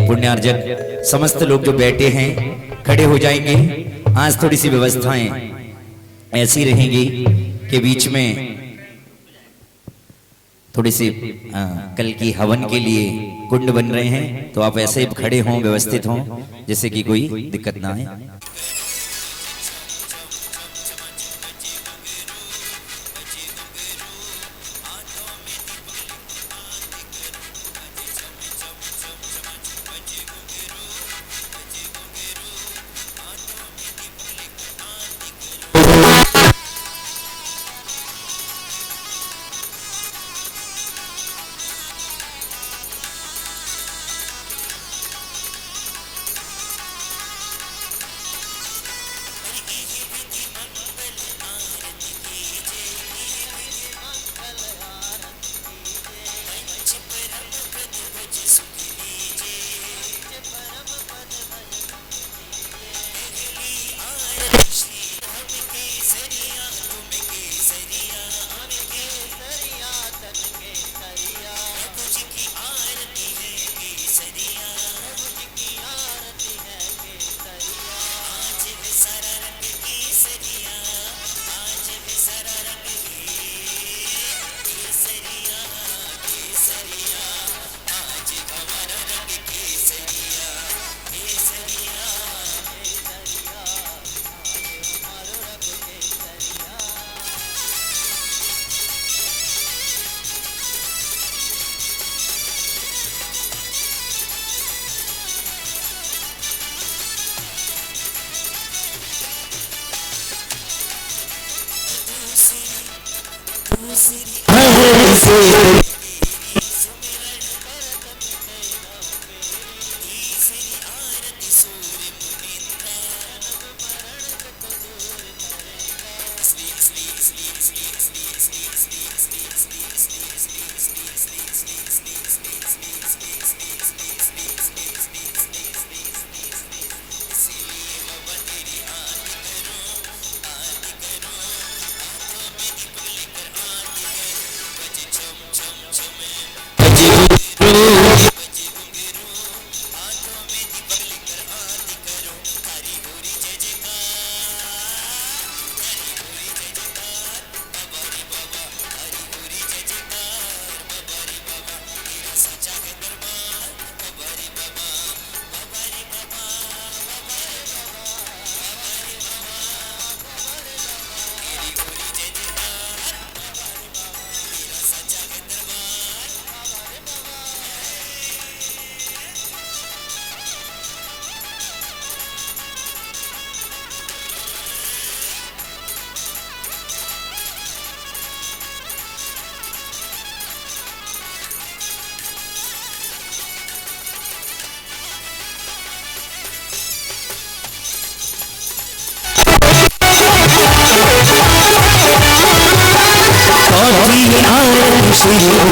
पुण्यार्जन समस्त लोग जो बैठे हैं खड़े हो जाएंगे। आज थोड़ी सी व्यवस्थाएं ऐसी रहेंगी कि बीच में थोड़ी सी कल की हवन के लिए कुंड बन रहे हैं, तो आप ऐसे खड़े हों, व्यवस्थित हों, जैसे कि कोई दिक्कत ना आए।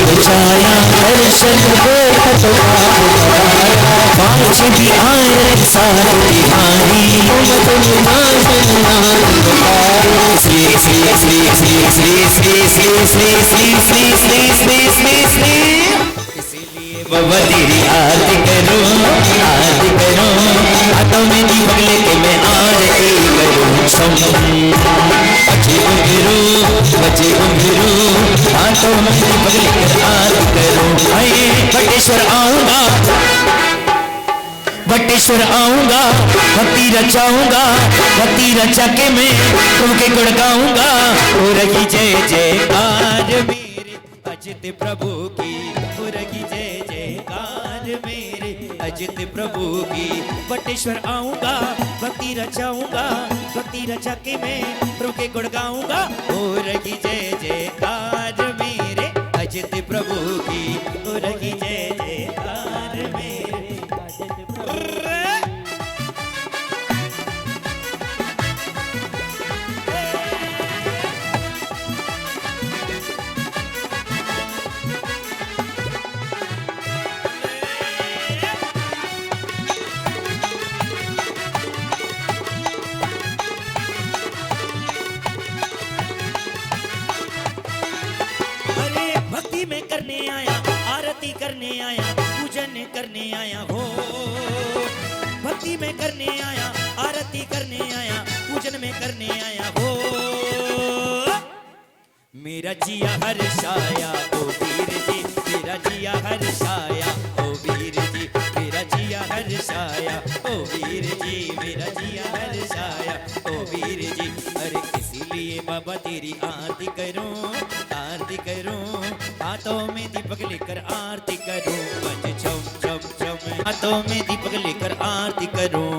बचाया दर्शन देखत पाँच भी आए साथ बिहारी श्री श्री श्री श्री श्री श्री श्री श्री श्री श्री श्री श्री श्री श्री इसीलिए बाबा तेरी आरती करो हाथों में दीपक लेके मैं आरती करूं सम बचे घुंघरू हाथों में दीपक लेकर आरती करूं। आइए बटेश्वर आऊंगा भक्ति रचाऊंगा भक्ति रचा के मैं तुमके गुण गाऊंगा। हो रही जय जयकार मेरे अजित प्रभु की, हो रही जय जयकार मेरे अजित प्रभु की। बटेश्वर आऊंगा भक्ति रचाऊंगा भक्ति रचा के मैं तुमके गुण गाऊंगा। हो रही जय जयकार मेरे अजित प्रभु की, हो रही जय जयकार मेरे अजित प्रभु। करने आया, पूजन करने आया हो, भक्ति में करने आया, आरती करने आया, पूजन में करने आया हो। मेरा जिया हर्षाया ओ वीर जी, मेरा जिया हर्षाया ओ वीर जी, मेरा जिया हर्षाया ओ वीर जी, मेरा जिया हर्षाया ओ वीर जी। अरे इसीलिए बाबा तेरी आरती करूं, आरती करूं, हाथों में दीपक लेकर आरती करूं, बज छम छम छम, हाथों में दीपक लेकर आरती करूं,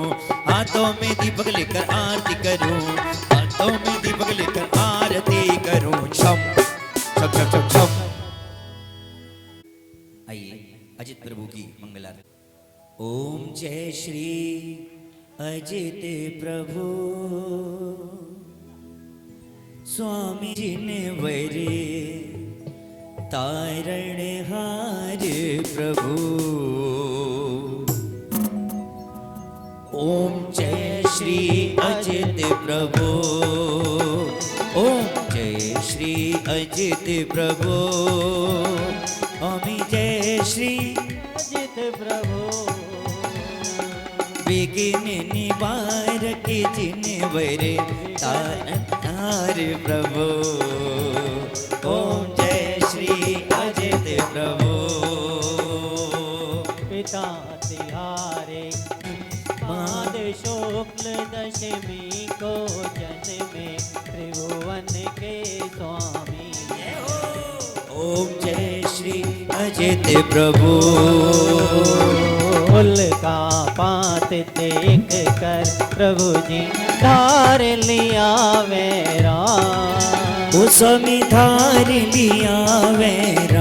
हाथों में दीपक लेकर आरती करूं, हाथों में दीपक लेकर आरती करूं, छम छम छम छम छम। आइए अजित प्रभु की मंगल आरती। ओम जय श्री अजित प्रभु स्वामी जिनवरे तारणहार प्रभु। ओम जय श्री अजित प्रभु, ओम जय श्री अजित प्रभु, स्वामी जय श्री अजित प्रभु। विघ्न निवारक जिनवरे तारणहार प्रभु। ओम जय श्री अजित प्रभु। पिता तिहारे माद शुक्ल दशमी को जन्मे त्रिभुवन के स्वामी। ओम जय श्री अजित प्रभु। उल्का पात देख कर प्रभु जी धार लिया वैराग्य। ओ स्वामी धार लिया वैराग्य।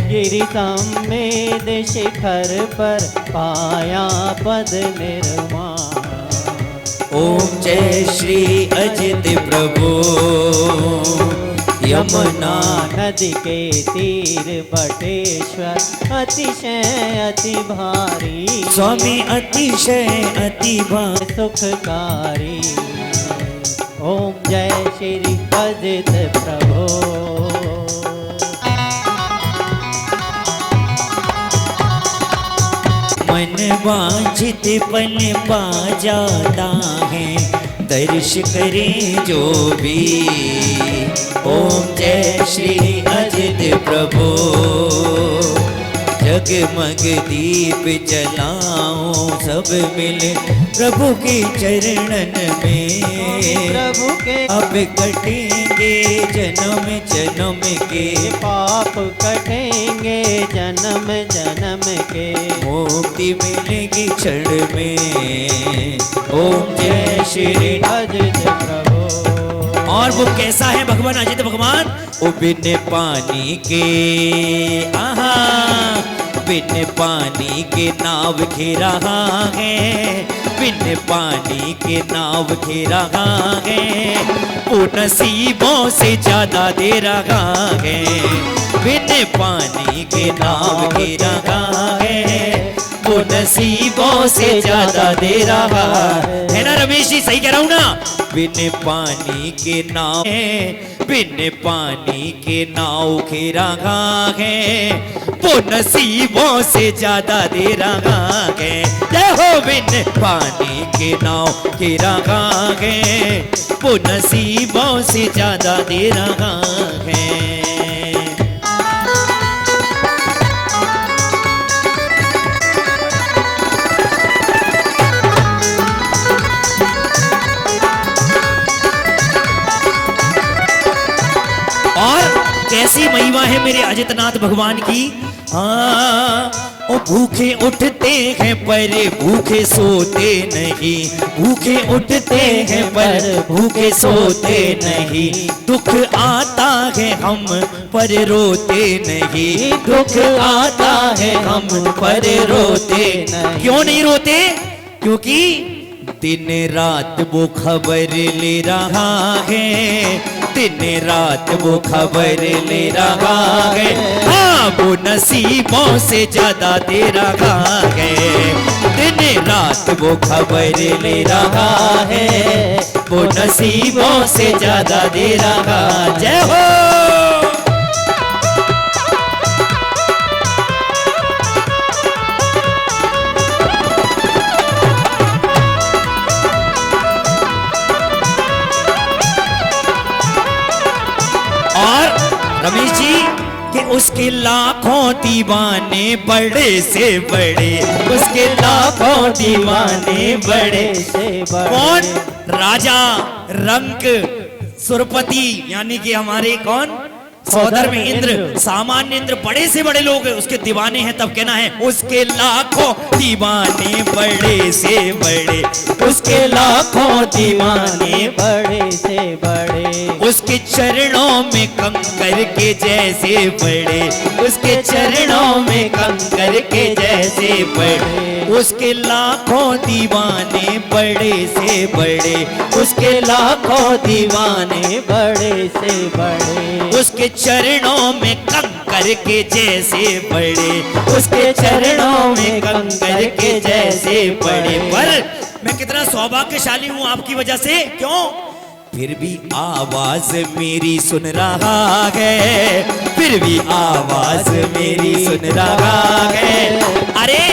गिरि समेत शिखर पर पाया पद निर्माण। ओम जय श्री अजित प्रभु। यमुना नदी के तीर बटेश्वर अतिशय अति भारी। स्वामी अतिशय अति भारी सुखकारी। ओम जय श्री अजित प्रभु। मन वांछित पल पा जाता है दर्श करे जो भी। ओम जय श्री अजित प्रभु। जगमग दीप जलाओ सब मिले प्रभु के चरणन में। प्रभु के अब कटेंगे जन्म जन्म के पाप कटेंगे जन्म जन्म के। मुक्ति मिलेगी क्षण में। ओम जय श्री अजित प्रभु। और वो कैसा है भगवान अजित भगवान? वो बिन पानी के आहा बिन पानी के नाव घेरा है। बिन पानी के नाव घेरा है। वो नसीबों से ज्यादा दे रहा है। बिन पानी के नाव घेरा है। वो नसीबों से ज्यादा दे रहा है ना रमेश जी? सही कह रहा हूं ना? बिन पानी के नाव बिन पानी के नाव घेरा है। वो नसीबों से ज्यादा दे रहा है। जय हो बिन पानी के नाव घेरा है। वो नसीबों से ज्यादा दे रहा है। कैसी महिमा है मेरे अजितनाथ भगवान की। हाँ ओ भूखे उठते हैं पर भूखे सोते नहीं। भूखे उठते हैं पर भूखे सोते नहीं। दुख आता है हम पर रोते नहीं। दुख आता है हम पर रोते नहीं। क्यों नहीं रोते? क्योंकि दिन रात वो खबर ले रहा है। दिन रात वो खबर ले रहा है। हाँ वो नसीबों से ज्यादा दे रहा है। दिन रात वो खबर ले रहा है। वो नसीबों से ज्यादा दे रहा। जय हो उसके लाखों दीवाने बड़े से बड़े, उसके लाखों दीवाने बड़े से बड़े। कौन? राजा रंक सुरपति, यानी कि हमारे कौन? सौधर्म इंद्र, सामान्य इंद्र, बड़े से बड़े लोग उसके दीवाने हैं। तब कहना है उसके लाखों दीवाने बड़े से बड़े, उसके लाखों दीवाने बड़े से बड़े। उसके चरणों में कंकर के जैसे बड़े, उसके चरणों में कंकर के जैसे बड़े, उसके लाखों दीवाने बड़े से बड़े, उसके लाखों दीवाने बड़े से बड़े। उसके चरणों में कंकर के जैसे बड़े, उसके चरणों में कंकर के जैसे बड़े। पर मैं कितना सौभाग्यशाली हूं आपकी वजह से। क्यों? फिर भी आवाज मेरी सुन रहा है, फिर भी आवाज मेरी सुन रहा है। अरे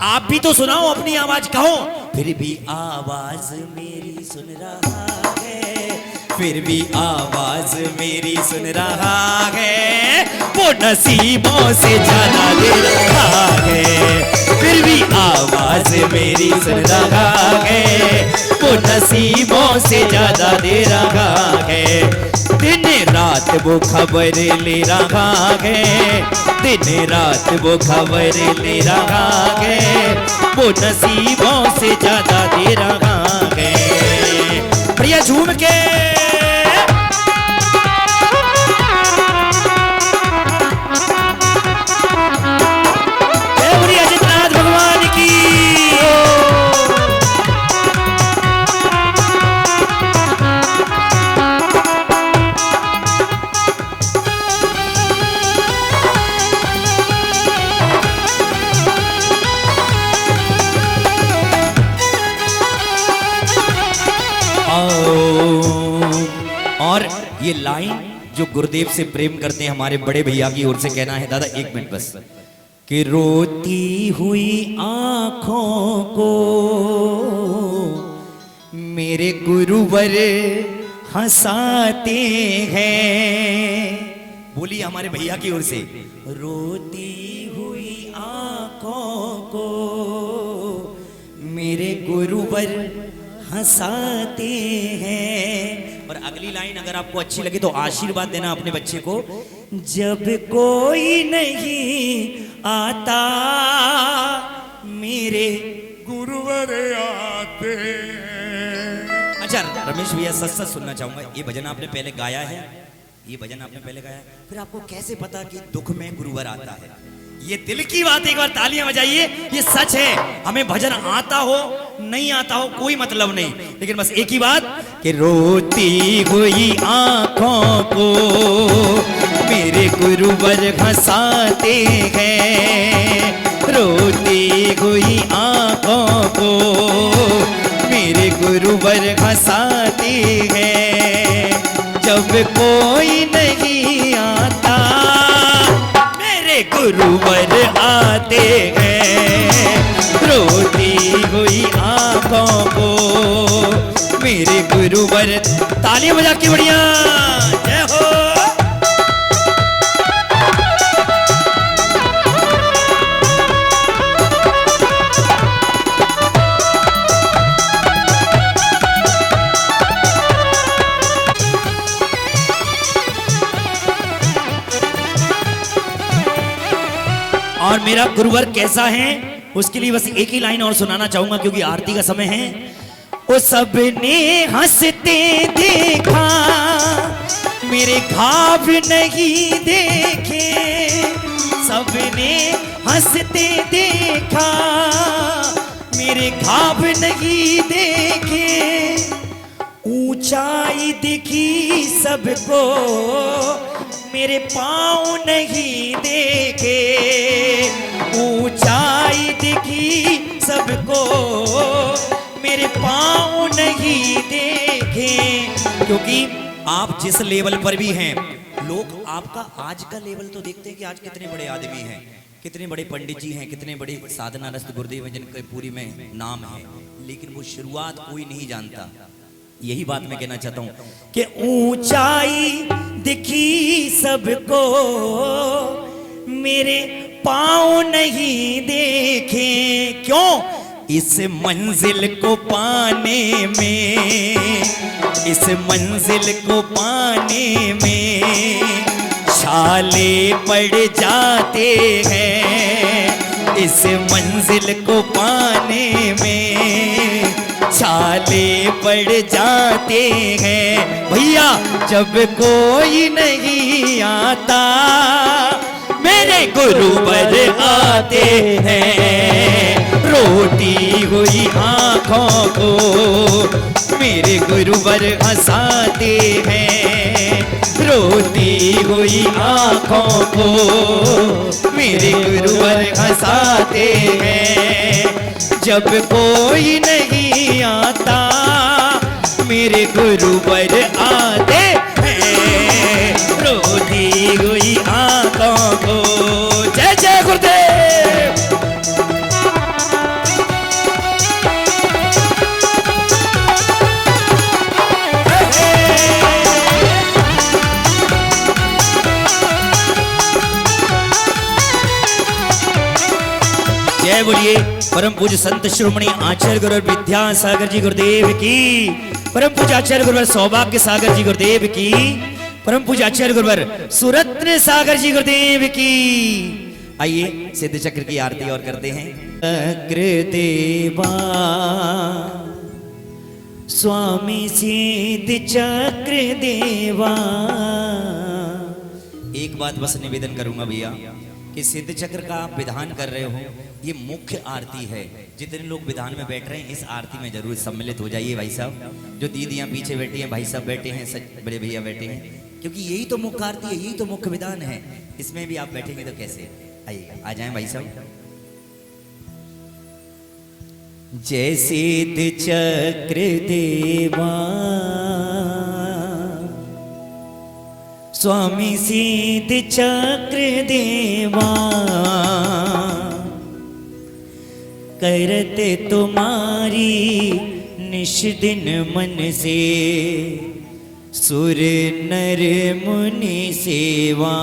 आप भी तो सुनाओ अपनी आवाज, कहो फिर भी आवाज मेरी सुन रहा है, फिर भी आवाज मेरी सुन रहा है, वो नसीबों से ज्यादा दे रहा है, फिर भी आवाज मेरी सुन रहा है, वो नसीबों से ज्यादा दे रहा है। दिन रात वो खबर ले रहा है, दिन रात वो खबर ले रहा है, वो नसीबों से ज्यादा दे रहा है। प्रिय झूम के अजितनाथ भगवान की। और ये लाइन जो गुरुदेव से प्रेम करते हैं हमारे बड़े भैया की ओर से कहना है दादा, एक मिनट बस। कि रोती हुई आंखों को मेरे गुरुवर हंसाते हैं। बोलिए हमारे भैया की ओर से, रोती हुई आंखों को मेरे गुरुवर हंसाते हैं। और अगली लाइन अगर आपको अच्छी लगे तो आशीर्वाद देना अपने बच्चे को। जब कोई नहीं आता मेरे गुरुवर आते। अच्छा रमेश भैया सच सच सुनना चाहूंगा, ये भजन आपने पहले गाया है, ये भजन आपने पहले गाया, फिर आपको कैसे पता कि दुख में गुरुवर आता है? ये दिल की बात, एक बार तालियां बजाइए, ये सच है। हमें भजन आता हो नहीं आता हो कोई मतलब नहीं, लेकिन बस एक ही बात कि रोती हुई आंखों को मेरे गुरुवर हंसाते हैं, रोती हुई आंखों को मेरे गुरुवर हंसाते हैं। जब कोई नहीं आता गुरुवर आते हैं, रोती हुई आंखों को मेरे गुरुवर। तालियां बजा के बढ़िया जय हो। और मेरा गुरुवर कैसा है उसके लिए बस एक ही लाइन और सुनाना चाहूंगा क्योंकि आरती का समय है। ओ सबने हंसते देखा मेरे घाव नहीं देखे, सबने हंसते देखा मेरे घाव नहीं देखे, ऊंचाई दिखी सबको मेरे पाँव नहीं देखे, ऊंचाई दिखी सबको मेरे पाँव नहीं देखे। क्योंकि आप जिस लेवल पर भी हैं, लोग आपका आज का लेवल तो देखते हैं कि आज कितने बड़े आदमी हैं, कितने बड़े पंडित जी हैं, कितने बड़े साधना रस्त गुरुदेव हैं जिनके पूरी में नाम है, लेकिन वो शुरुआत कोई नहीं जानता। यही बात मैं कहना चाहता हूं कि ऊंचाई दिखी सबको मेरे पाँव नहीं देखे, क्यों? इस मंजिल को पाने में, इस मंजिल को पाने में छाले पड़ जाते हैं। इस मंजिल को पाने में छाले पड़ जाते हैं। भैया जब कोई नहीं आता मेरे गुरुवर आते हैं। रोटी हुई आँखों को मेरे गुरुवर हंसाते हैं। रोती हुई आँखों को मेरे गुरुवर हंसाते हैं। जब कोई नहीं आता मेरे गुरुवर आते हैं। रोती हुई आँखों को। जय जय गुरुदेव। जय बोलिए परम पूज्य संत श्रोमणी आचार्य गुरुवर विद्यासागर जी गुरुदेव की। परम पूज्य आचार्य गुरुवर सौभाग्य सागर जी गुरुदेव की। परम पूज्य आचार्य गुरुवर सुरत्न सागर जी गुरुदेव की। आइए सिद्ध चक्र की आरती और करते हैं। चक्र देवा स्वामी सिद्ध चक्र देवा। एक बात बस निवेदन करूंगा भैया कि सिद्ध चक्र का आप विधान कर रहे हो, ये मुख्य आरती है। जितने लोग विधान में बैठ रहे हैं इस आरती में जरूर सम्मिलित हो जाइए भाई साहब। जो दीदियां पीछे बैठी हैं, भाई साहब बैठे हैं, सच बड़े भैया बैठे हैं, क्योंकि यही तो मुख्य आरती है, यही तो मुख्य विधान है। इसमें भी आप बैठेंगे तो कैसे? आइए आ जाएं भाई साहब। जय सिद्ध चक्र देवा स्वामी सिद्ध चक्र देवा। करते तुम्हारी निश दिन मन से सुर नर मुनि सेवा।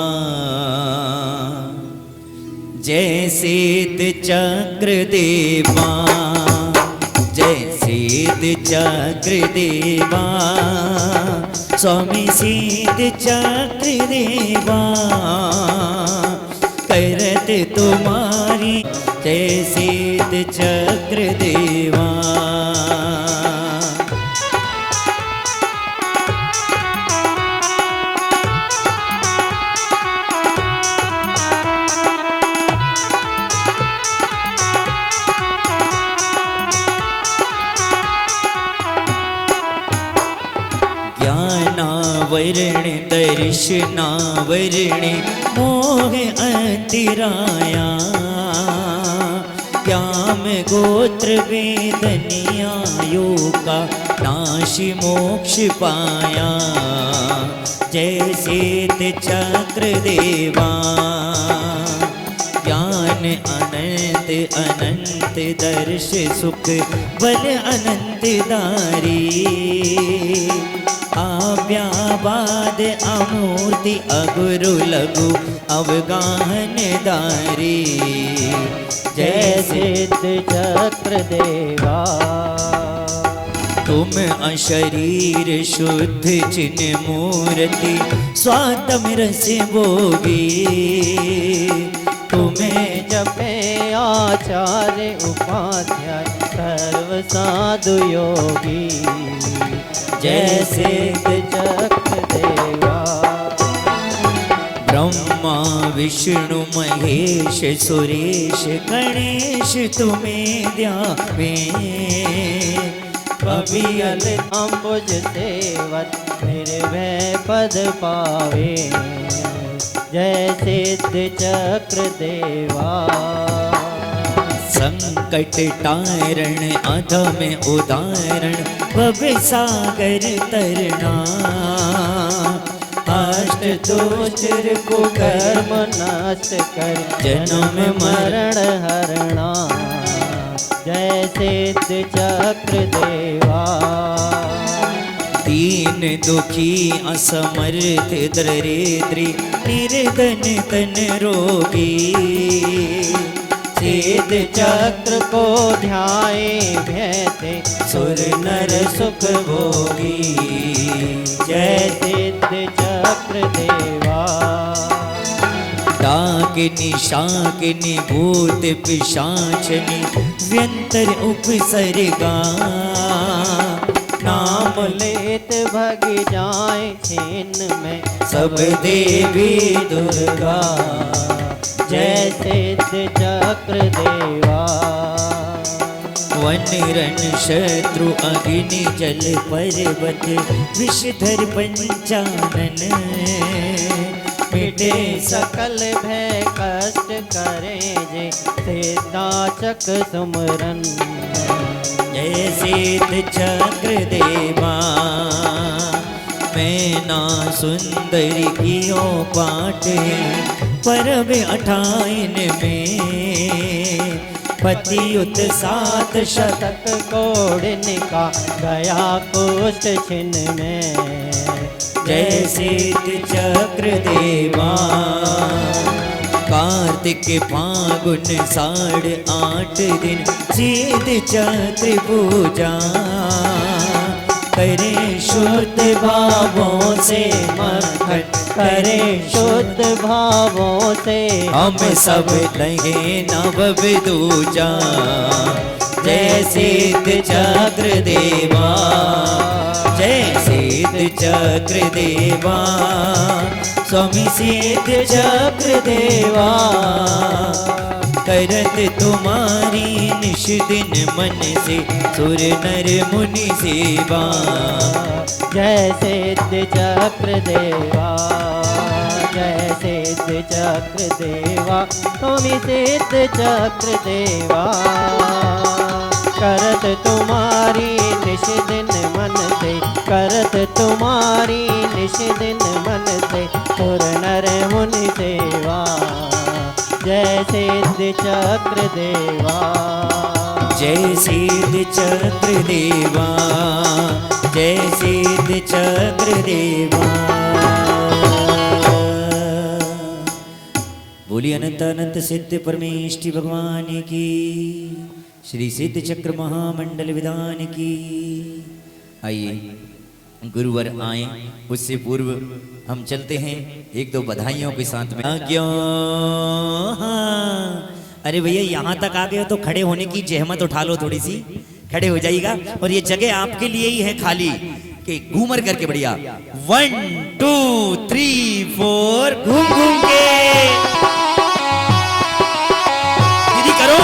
जय सिद्ध चक्र देवा, जय सिद्ध चक्र देवा स्वामी सिद्ध चक्र देवा। करत तुम्हारी जय सिद्ध चक्र देवा। ज्ञानावरण दर्शनावरण मोह अतिराया। ज्ञान गोत्र वेदनियायो का नाश मोक्ष पाया। जय सिद्ध चक्र देवा। ज्ञान अनंत अनंत दर्श सुख बल अनंत दारी। आव्याबाद अमूर्ति अगुरु लघु अवगाहन दारी। जय सिद्ध चक्र देवा। तुम अशरीर शुद्ध चिन्ह मूर्ति स्वातम रस भोगी। तुम्हें जपे आचार्य उपाध्याय सर्व साधु योगी। जय सिद्ध चक्र देवा। ब्रह्मा विष्णु महेश सुरेश गणेश तुम्हें ध्यावे। कवियल अम्बुज सेवत निर्भय पद पावे। जय सिद्ध चक्र देवा। संकट टारण अधम उदाहरण भव सागर तरना। अष्ट दोषर को कर्म नष्ट कर जन्म मरण हरणा। जय सिद्ध चक्र देवा। दीन दुखी असमर्थ दरिद्री निर्धन तन रोगी सिद्ध चक्र को ध्याए भयते सुर नर सुख भोगी जय सिद्ध चक्र देवा डाकिनी शाकिनी भूत पिशाचनी व्यंतर उपसर्गा नाम लेत भग जाए छीन में सब देवी दुर्गा जय सिद्ध चक्र देवा वन रण शत्रु अग्नि जल पर्वत विषधर पंचानन मिटे सकल भय कष्ट करे जे सिद्धाचक सुमरन जय सिद्ध चक्र देवा मैं ना सुंदर कियो पाठ परब 28 में पतियुत 7 शतक कोड़िन का गया कुष्ठ छिन में जय सिद्ध चक्र देवा कार्तिक फागुन 8.5 दिन सिद्ध चक्र पूजा करे शुद्ध भावों से मक्खन करे शुद्ध भावों से हम सब लगे नव दूजा जय सिद्ध चक्र देवा जय सिद्ध चक्र देवा स्वामी सिद्ध चक्र देवा करत तुम्हारी निश दिन मन से सुर नर मुनि सेवा जय सिद्ध चक्र देवा जय सिद्ध चक्र देवा स्वामी सिद्ध चक्र देवा करत तुम्हारी निश दिन मन से करत तुम्हारी निश दिन मन से सुर नर मुनि सेवा जय सिद्ध चक्र देवा जय सिद्ध चक्र देवा जय सिद्ध चक्र देवा बोलिए अनंत अनंत सिद्ध परमेष्टि भगवान की श्री सिद्ध चक्र महामंडल विधान की। आइए गुरुवर आए उससे पूर्व हम चलते हैं 1-2 बधाइयों के साथ में। क्यों अरे भैया यहाँ तक आ गए हो तो खड़े होने की जहमत उठा लो, थोड़ी सी खड़े हो जाइएगा। और ये जगह आपके लिए ही है खाली कि घूमर करके बढ़िया 1 2 3 4 घूम घूम के दीदी करो।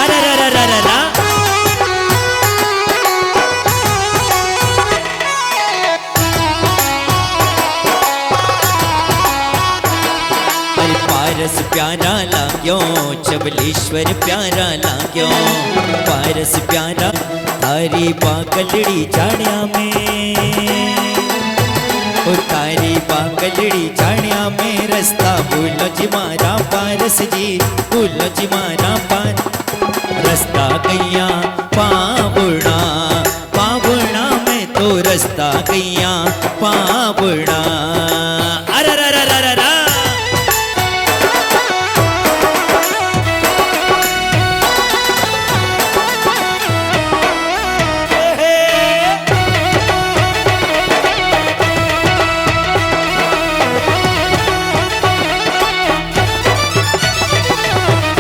अरे पारस प्यारा लाग्यो चबलेश्वर प्यारा लाग्यो पारस प्यारा तारी पाकलड़ी चाड़िया में ओ तारी पाकलड़ी चाड़िया में रास्ता भूलो जी मारा पारस जी भूलो जी मारा पार रास्ता गैया पावुणा पावुणा में तो रास्ता गैया पावुणा।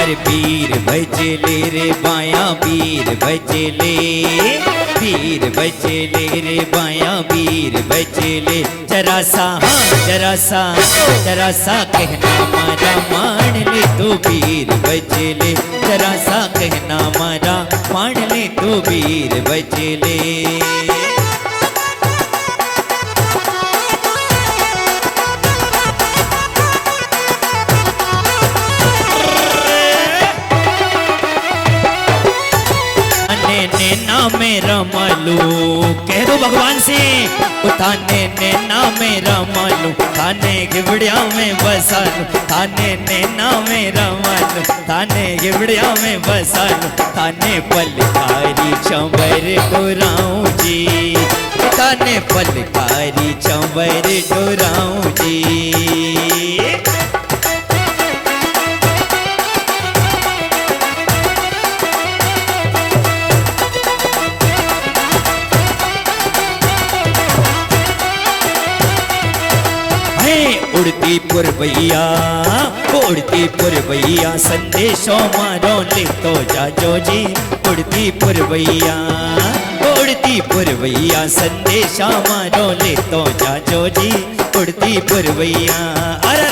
अरे वीर भजले रे बाया वीर भजले वीर भजले रे बाया वीर भजले जरा सा हाँ जरा सा कहना मारा मान ले तो वीर भजले जरा सा कहना मारा मान ले तो वीर भजले। मेरा मालू कह दो भगवान से थाने नैना मेरा मालूम, थाने गिवड़िया में बसालू, थाने नैना मेरा मालूम, थाने गिवड़िया में बसालू, थाने पलकारी चंबर डोराऊं जी, थाने पलकारी चंबर डोराऊं जी। उड़ती पुरवैया, उड़ती पुरवैया संदेशों मारो ले तो जाजो जी, उड़ती पुरवैया, उड़ती पुरवैया संदेशा मारो ले तो जाजो जी, उड़ती पुरवैया। अरे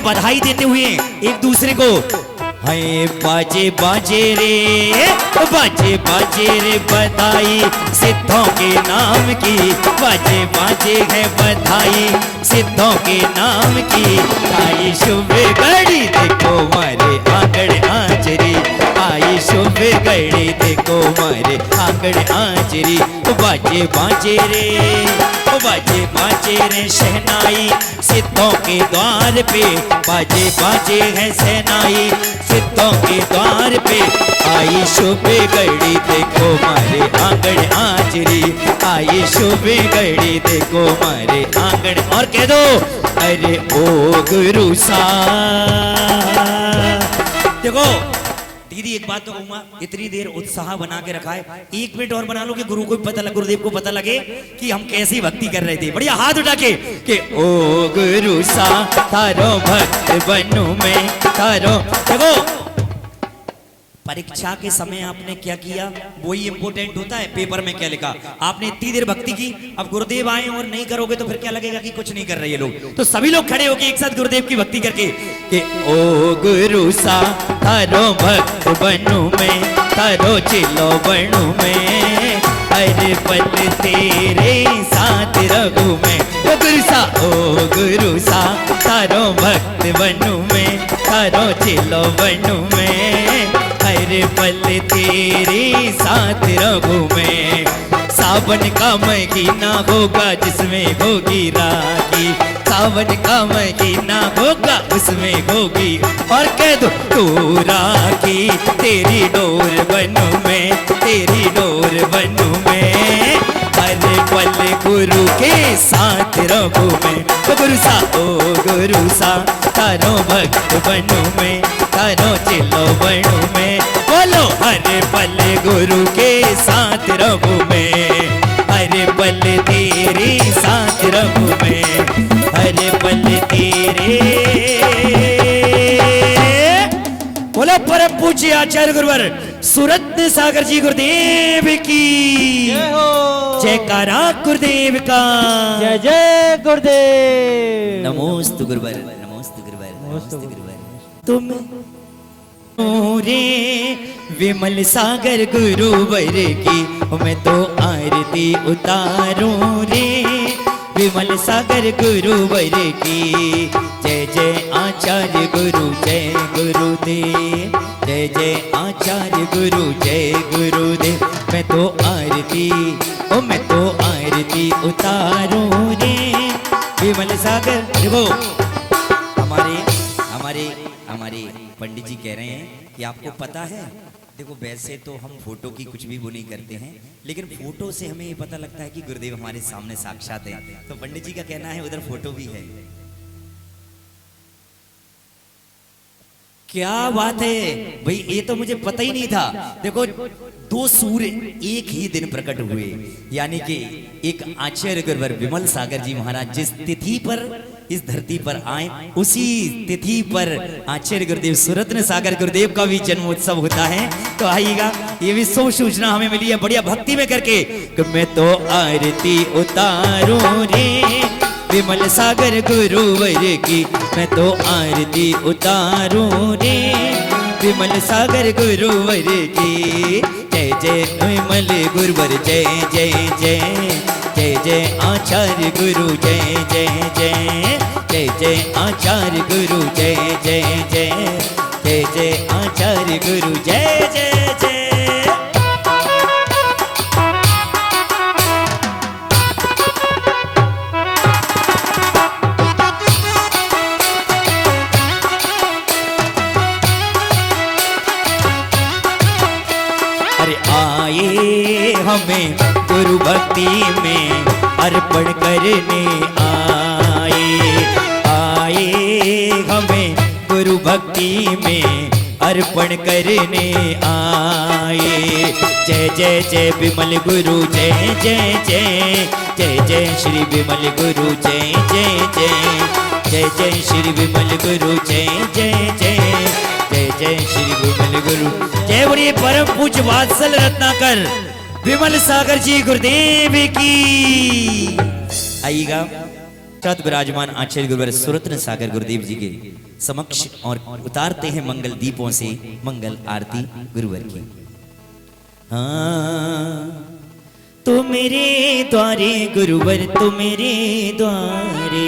बधाई देते हुए एक दूसरे को, हाय बाजे बाजे रे, बाजे बाजे रे बधाई सिद्धों के नाम की, बाजे बाजे है बधाई सिद्धों के नाम की, आई शुभ घड़ी देखो मारे आंगन आंचरी, आई शुभ घड़ी देखो मारे आंगन आंचरी, बाजे बाजे रे, बाजे बाजे रे शहनाई सिद्धों के द्वार पे, बाजे बाजे है शहनाई सिद्धों के द्वार पे, आई शुभ घड़ी देखो मारे आंगन आंचरी, आई शुभ घड़ी देखो मारे आंगन। और कह दो अरे ओ गुरु सा। देखो दीदी एक बात तो कहूंगा, इतनी देर उत्साह बना के रखा है, 1 मिनट और बना लो कि गुरु को पता लगे, गुरुदेव को पता लगे कि हम कैसी भक्ति कर रहे थे। बढ़िया हाथ उठा के कि ओ गुरु सा थारो भक्त बनूं मैं थारो। देखो परीक्षा के समय आपने क्या किया वही इंपोर्टेंट होता है, पेपर में क्या लिखा। आपने इतनी देर भक्ति की, अब गुरुदेव आए और नहीं करोगे तो फिर क्या लगेगा कि कुछ नहीं कर रहे ये लोग। तो सभी लोग खड़े होके एक साथ गुरुदेव की भक्ति करके कि ओ गुरु सा थारो भक्त बनूं मैं थारो चिलो बनूं मैं, हर पल तेरे साथ रहूं मैं। ओ गुरु सा, ओ गुरु सा थारो भक्त बनूं मैं थारो चिलो बनूं मैं, हर पल तेरे साथ रहूं मैं। सावन का महीना होगा जिसमें होगी राखी, सावन का महीना होगा उसमें होगी। और कह दो तू राखी तेरी डोर बनूं मैं, तेरी डोर बनूं मैं, हर पल गुरु के साथ रहूं मैं। ओ गुरु सा, ओ गुरु सा तारो भक्त बनूं मैं तारो चिलो बनूं मैं। बोलो हर पल गुरु के साथ रहूं मैं, हर पल तेरे साथ रहूं मैं, हर पल तेरे। बोलो परम पूज्य आचार्य गुरुवर सुरत्न सागर जी गुरुदेव की जय हो। जयकारा गुरुदेव का। जय जय गुरुदेव। नमोस्तु गुरुवर, नमोस्तु गुरुवर, नमोस्तु गुरुवर। तुम रे विमल सागर गुरुवर की मैं तो आरती उतारूं रे, विमल सागर गुरुवर की। जय जय आचार्य गुरु जय गुरुदेव, जय जय आचार्य गुरु जय गुरुदेव। मैं तो आरती, ओ मैं तो आरती उतारूं रे विमल सागर। देखो हमारे हमारे हमारे पंडित जी कह रहे हैं कि आपको पता है, देखो वैसे तो हम फोटो की कुछ भी वो नहीं करते हैं, लेकिन फोटो से हमें ये पता लगता है कि गुरुदेव हमारे सामने साक्षात है। तो पंडित जी का कहना है उधर फोटो भी है। क्या बात है भाई, ये तो मुझे पता ही नहीं था। देखो 2 सूर्य एक ही दिन प्रकट हुए, यानी कि एक आचार्य गुरुवर विमल सागर जी महाराज जिस तिथि पर इस धरती पर आए, उसी तिथि पर आचार्य गुरुदेव सुरत्न सागर गुरुदेव का भी जन्मोत्सव होता है। तो आइएगा, ये भी शुभ सूचना हमें मिली है बढ़िया भक्ति में करके कि मैं तो आरती उतारूं रे विमल सागर गुरुवर की, मैं तो आरती उतारूं रे विमल सागर गुरुवर की। जय जय विमल गुरुवर जय जय जय, जय जय जय आचार्य गुरु जय जय जय जय जय आचार्य गुरु जय जय जय जय जय आचार्य गुरु जय जय जय। अरे आए हमें गुरु भक्ति में अर्पण करने आए हमें गुरु भक्ति में अर्पण करने आए। जय जय जय विमल गुरु जय जय जय जय जय श्री विमल गुरु जय जय जय जय जय श्री विमल गुरु जय जय जय जय जय श्री विमल गुरु जय। बोलिए परम पूज्य वात्सल रत्नाकर विमल सागर जी गुरुदेव की। आइएगा साथ विराजमान आचार्य गुरुवर सुरत्न सागर गुरुदेव जी के समक्ष और उतारते हैं मंगल दीपों से मंगल आरती गुरुवर की। हाँ तो मेरे द्वारे गुरुवर तो मेरे द्वारे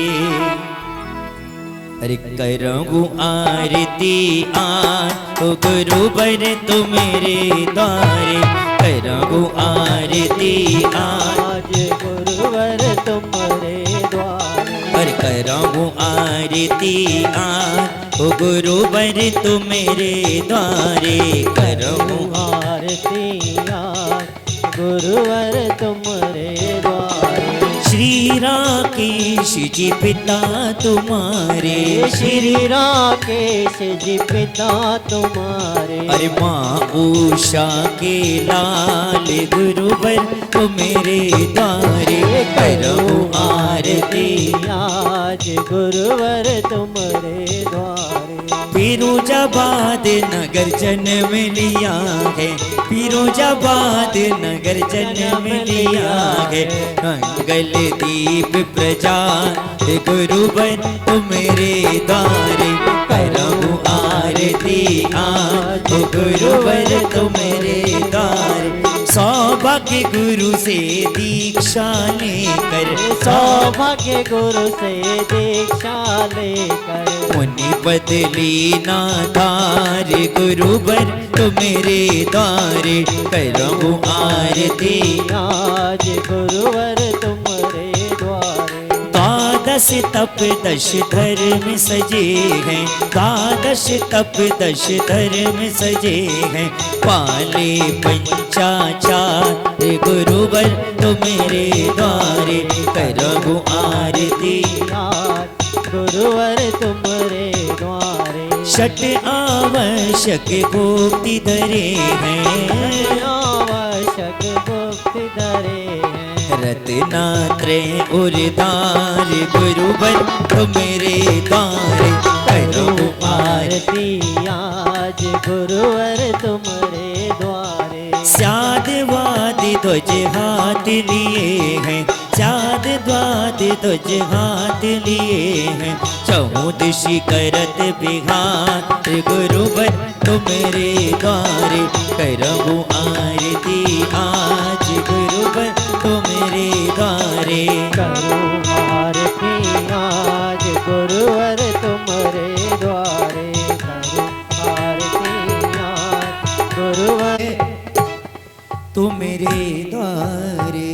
अरे करूँ आरती आज तो गुरुवर तो मेरे द्वारे करूँ आरती आज गुरुवर तुम्हारे द्वारे पर करूँ आरती आज ओ गुरुवर तो मेरे द्वारे करूँ आरती आज गुरुवर तुम्हारे द्वारे। श्री राकेश जी पिता तुम्हारे श्री राकेश जी पिता तुम्हारे अरे माँ उषा के लाल गुरुवर तो मेरे द्वारे करूँ आरती आज गुरुवर तुम्हारे द्वारे। फिरोजाबाद नगर जन्म लिया है फिरोजाबाद नगर जन्म लिया है मंगल दीप प्रजा गुरुवर तो मेरे द्वारे करूँ आरती आज गुरुवर तो मेरे द्वारे। सौभाग्य गुरु से दीक्षा लेकर सौभाग्य गुरु से दीक्षा लेकर मुनि बदली नाधार गुरुवर तो मेरे द्वारे करूँ आरती आज गुरुवर तुम्हारे द्वारे। द्वादश तप दश धर्म सजे हैं द्वादश तप दश धर्म सजे हैं पाले पंचाचार गुरुवर तो मेरे द्वारे करूँ आरती आज गुरुवर तुम्हारे द्वारे। षट आवश्यक भोक्ति धरे हैं आवश्यक भक्ति धरे हैं रत्नात्रय उर्धार गुरुवर तो मेरे द्वारे करूँ आरती आज गुरुवर तुम्हारे द्वारे। स्यादवाद ध्वज हाथ लिए हैं स्यादवाद ध्वज हाथ लिए हैं चहुदिशि करत बिहार गुरुवर तो मेरे द्वारे करूँ आरती आज गुरुवर तो मेरे द्वारे करूँ आरती आज गुरुवर तुम्हारे द्वारे। करूँ आरती आज गुरुवर तो मेरे द्वारे।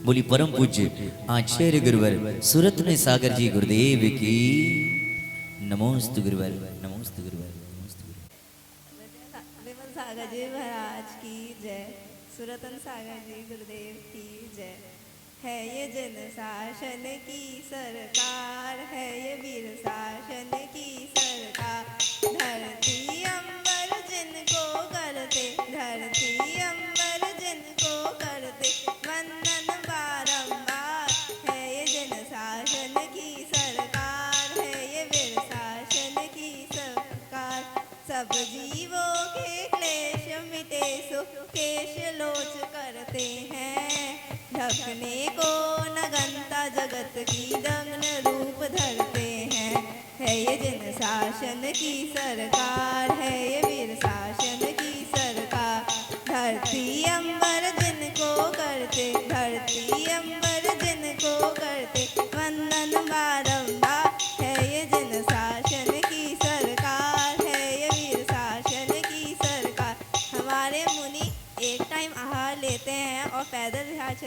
बोली परम पूज्य आचार्य गुरुवर सुरत्न सागर जी गुरुदेव की नमोस्तु गुरुवर नमोस्तु गुरुवर नमोस्तु गुरुवर। विमल सागर जी महाराज की जय सुरतन सागर जी गुरुदेव की जय। है ये जन शासन की सरकार है ये वीर शासन की सरकार धरती अंबर जिनको करते धरती अंबर जिनको करते वंदन बारंबार है ये जन शासन की सरकार है ये वीर शासन की सरकार। सब जीवों के क्लेश मिटे सो केश लोच करते हैं ढकने को नगनता जगत की दग्न रूप धरते हैं। है ये जन शासन की सरकार है ये वीर शासन की सरकार धरती अंबर जिनको करते धरती अंबर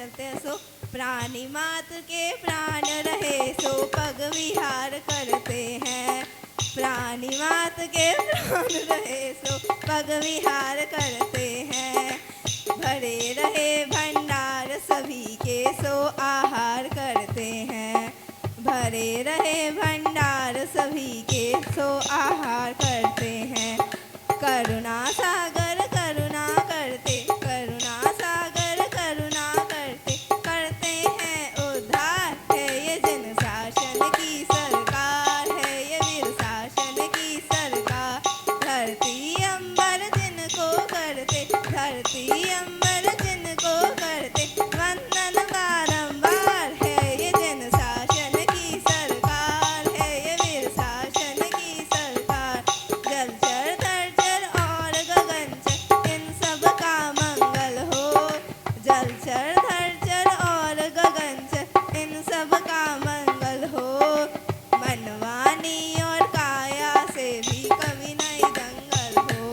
चलते हैं सो प्राणी मात के प्राण रहे सो पग विहार करते हैं। प्राणी मात के प्राण रहे सो पग विहार करते हैं। भरे रहे भंडार सभी के सो आहार करते हैं। भरे रहे भंडार सभी के सो आहार करते हैं। करुणा सागर करुणा करते, करुणा सागर करुणा करते, करते हैं उद्धार। है ये जन शासन की सरकार, है ये वीर शासन की सरकार। धरती अंबर जिनको करते, धरती अंबर जिनको करते, वंदन बारंबार। है ये जन शासन की सरकार, है ये वीर शासन की सरकार। जलचर थलचर और गगनचर इन सब का मंगल हो। जलचर थलचर और गगनचर इन सब का मंगल हो। मनवानी और काया से भी कभी नहीं दंगल हो।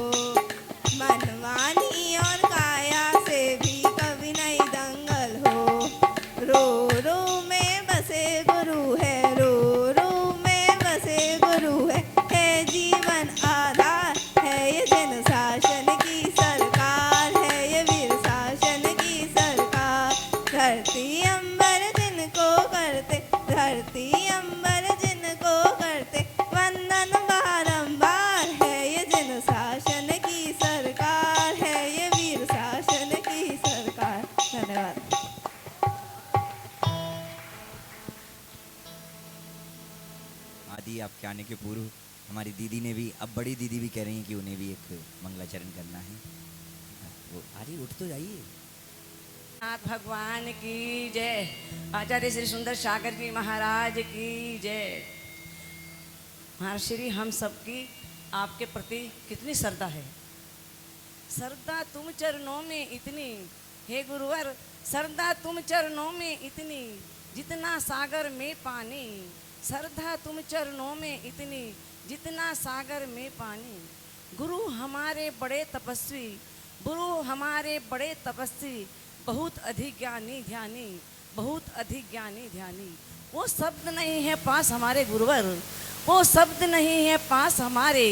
मनवानी और काया से भी कभी नहीं दंगल हो। रो रो में बसे गुरु है, रो रो में बसे गुरु है जीवन आधार। है ये जन शासन की सरकार, है ये वीर शासन की सरकार। धरती अंबर जिनको करते, धरती अंबर जिनको करते, वंदन बारंबार। है ये जन शासन की सरकार, है ये वीर शासन की सरकार। धन्यवाद। आदि आपके आने के पूर्व हमारी दीदी ने भी, अब बड़ी दीदी भी कह रही हैं कि उन्हें भी एक मंगलाचरण करना है। वो अरे उठ तो जाइए। नाथ भगवान की जय। आचार्य श्री सुंदर सागर जी महाराज की जय। महर्षि हम सबकी आपके प्रति कितनी श्रद्धा है। श्रद्धा तुम चरणों में इतनी, हे गुरुवर श्रद्धा तुम चरणों में इतनी, जितना सागर में पानी। श्रद्धा तुम चरणों में इतनी, जितना सागर में पानी। गुरु हमारे बड़े तपस्वी, गुरु हमारे बड़े तपस्वी, बहुत अधिक ज्ञानी ध्यानी, बहुत अधिक ज्ञानी ध्यानी। वो शब्द नहीं है पास हमारे गुरुवर, वो शब्द नहीं है पास हमारे,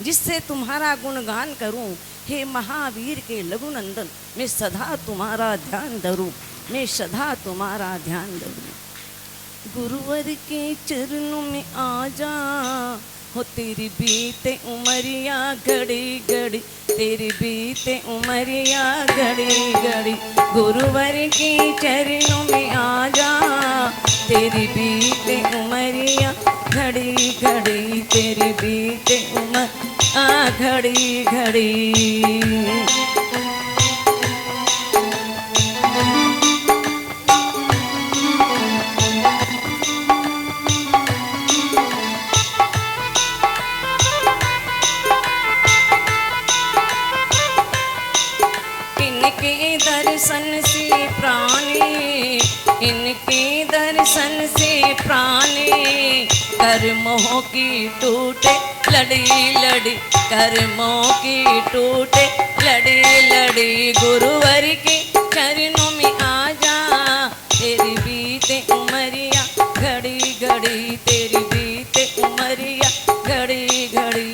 जिससे तुम्हारा गुणगान करूं। हे महावीर के लघुनंदन, मैं सदा तुम्हारा ध्यान धरूं, मैं सदा तुम्हारा ध्यान धरूं। गुरुवर के चरणों में आ जा, हो तेरी बीते उमरिया घड़ी घड़ी, तेरी बीते उमरिया घड़ी घड़ी। गुरुवर के चरणों में आ जा, तेरी बीते उमरिया घड़ी घड़ी, तेरी बीते उमर घड़ी घड़ी। इनके दर्शन से प्राणी, इनके दर्शन से प्राणी, कर्मों की टूटे लड़ी लड़ी, कर्मों की टूटे लड़ी लड़ी। गुरुवर के चरणों में आ जा, तेरी बीते उमरिया घड़ी घड़ी, तेरी बीते उमरिया घड़ी घड़ी।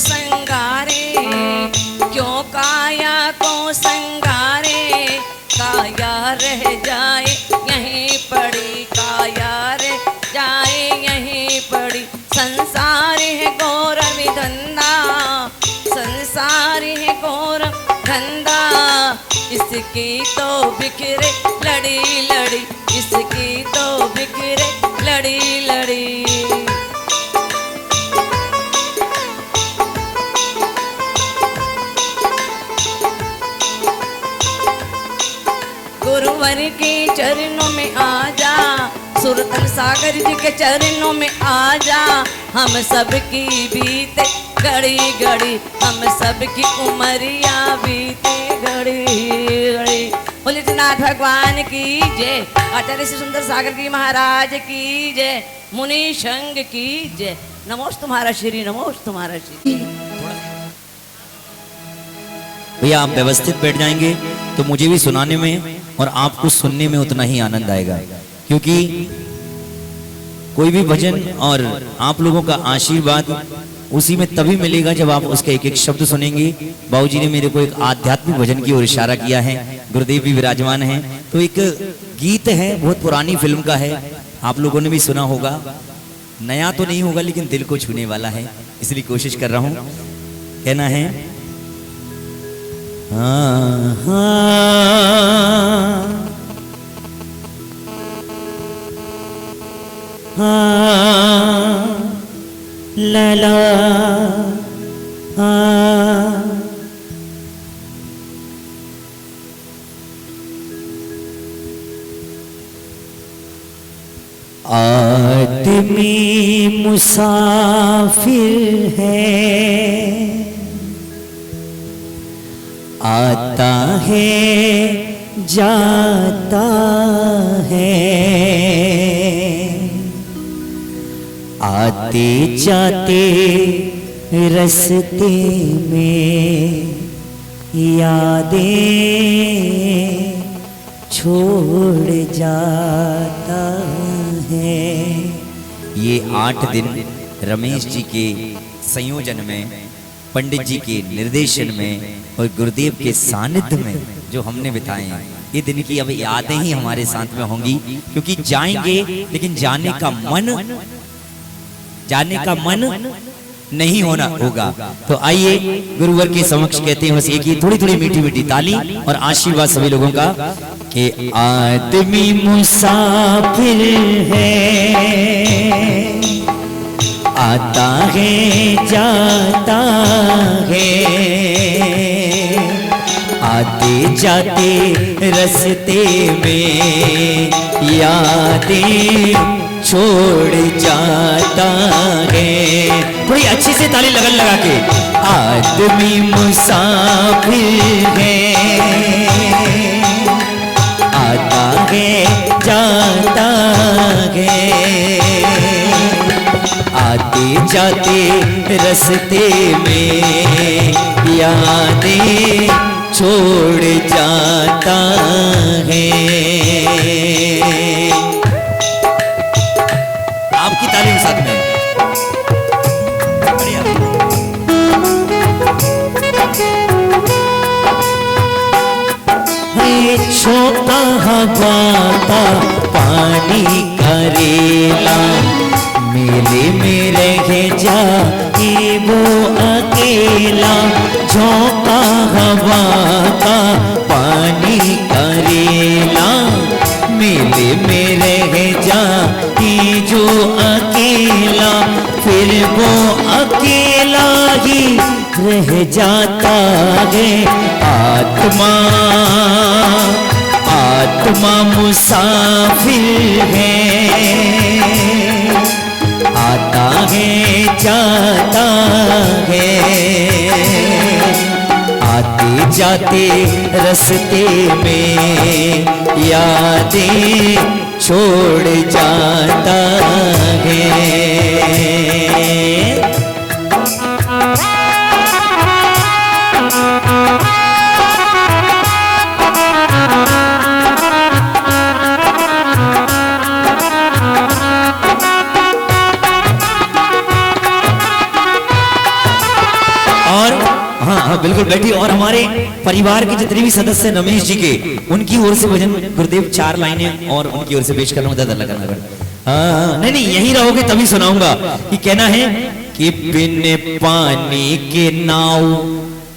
संगारे, क्यों काया को संगारे, काया रह जाए यहीं पड़ी, काया रह जाए यहीं पड़ी। संसार है घोर विधंधा, संसार है घोर धंधा, इसकी तो बिखरे लड़ी लड़ी, इसकी तो बिखरे लड़ी लड़ी। गुरुवर के चरणों में आ जा, सुरतन सागर जी के चरणों में आ जा। हम सबकी बीते घड़ी घड़ी, हम सबकी उमरिया बीते घड़ी घड़ी। बोले नाथ भगवान की जय, आचार्य श्री सुंदर सागर की महाराज की जय, मुनि संघ की जय। नमोस्त तुम्हारा श्री, नमोस्त तुम्हारा श्री। भैया आप व्यवस्थित बैठ जाएंगे तो मुझे भी सुनाने में और आपको सुनने में उतना ही आनंद आएगा, क्योंकि कोई भी भजन और आप लोगों का आशीर्वाद उसी में तभी मिलेगा जब आप उसके एक एक शब्द सुनेंगे। बाबूजी ने मेरे को एक आध्यात्मिक भजन की ओर इशारा किया है, गुरुदेव भी विराजमान हैं, तो एक गीत है, बहुत पुरानी फिल्म का है, आप लोगों ने भी सुना होगा। नया तो नहीं होगा लेकिन दिल को छूने वाला है, इसलिए कोशिश कर रहा हूं। कहना है हाँ हाँ हाँ ला ला हाँ। आदमी मुसाफिर है, आता है जाता है, आते जाते रस्ते में यादें छोड़ जाता है। ये 8 दिन रमेश जी के संयोजन में, पंडित जी के निर्देशन में और गुरुदेव के सानिध्य में जो हमने बिताए हैं, ये दिन की अब यादें ही हमारे साथ में होंगी, क्योंकि जाएंगे लेकिन जाने का मन नहीं होना होगा। तो आइए गुरुवर के समक्ष कहते हैं बस एक ही थोड़ी थोड़ी मीठी मीठी ताली और आशीर्वाद सभी लोगों का कि आदमी मुसाफिर है, आता है जाता है, आते जाते रस्ते में यादें छोड़ जाता है। थोड़ी अच्छी से ताली लगन लगा के। आदमी मुसाफिर है, आता है जाता है, आते जाते रस्ते में यादें छोड़ जाता है। आपकी ताली के साथ में बढ़िया। छोटा हवा का पानी करेला, मेले में रह जाए वो अकेला। झोंका हवा का पानी करेला, मेले में रह जाए जो अकेला, फिर वो अकेला ही रह जाता है। आत्मा मुसाफिर है, आता है जाता है, आते जाते रस्ते में यादें छोड़ जाता है। हाँ बिल्कुल बैठी। और हमारे परिवार के जितने भी सदस्य रमेश जी के, उनकी ओर से भजन गुरुदेव 4 लाइनें और उनकी ओर से पेश करना होता है। नहीं यही रहोगे तभी सुनाऊंगा। कि कहना है कि बिन पानी के नाव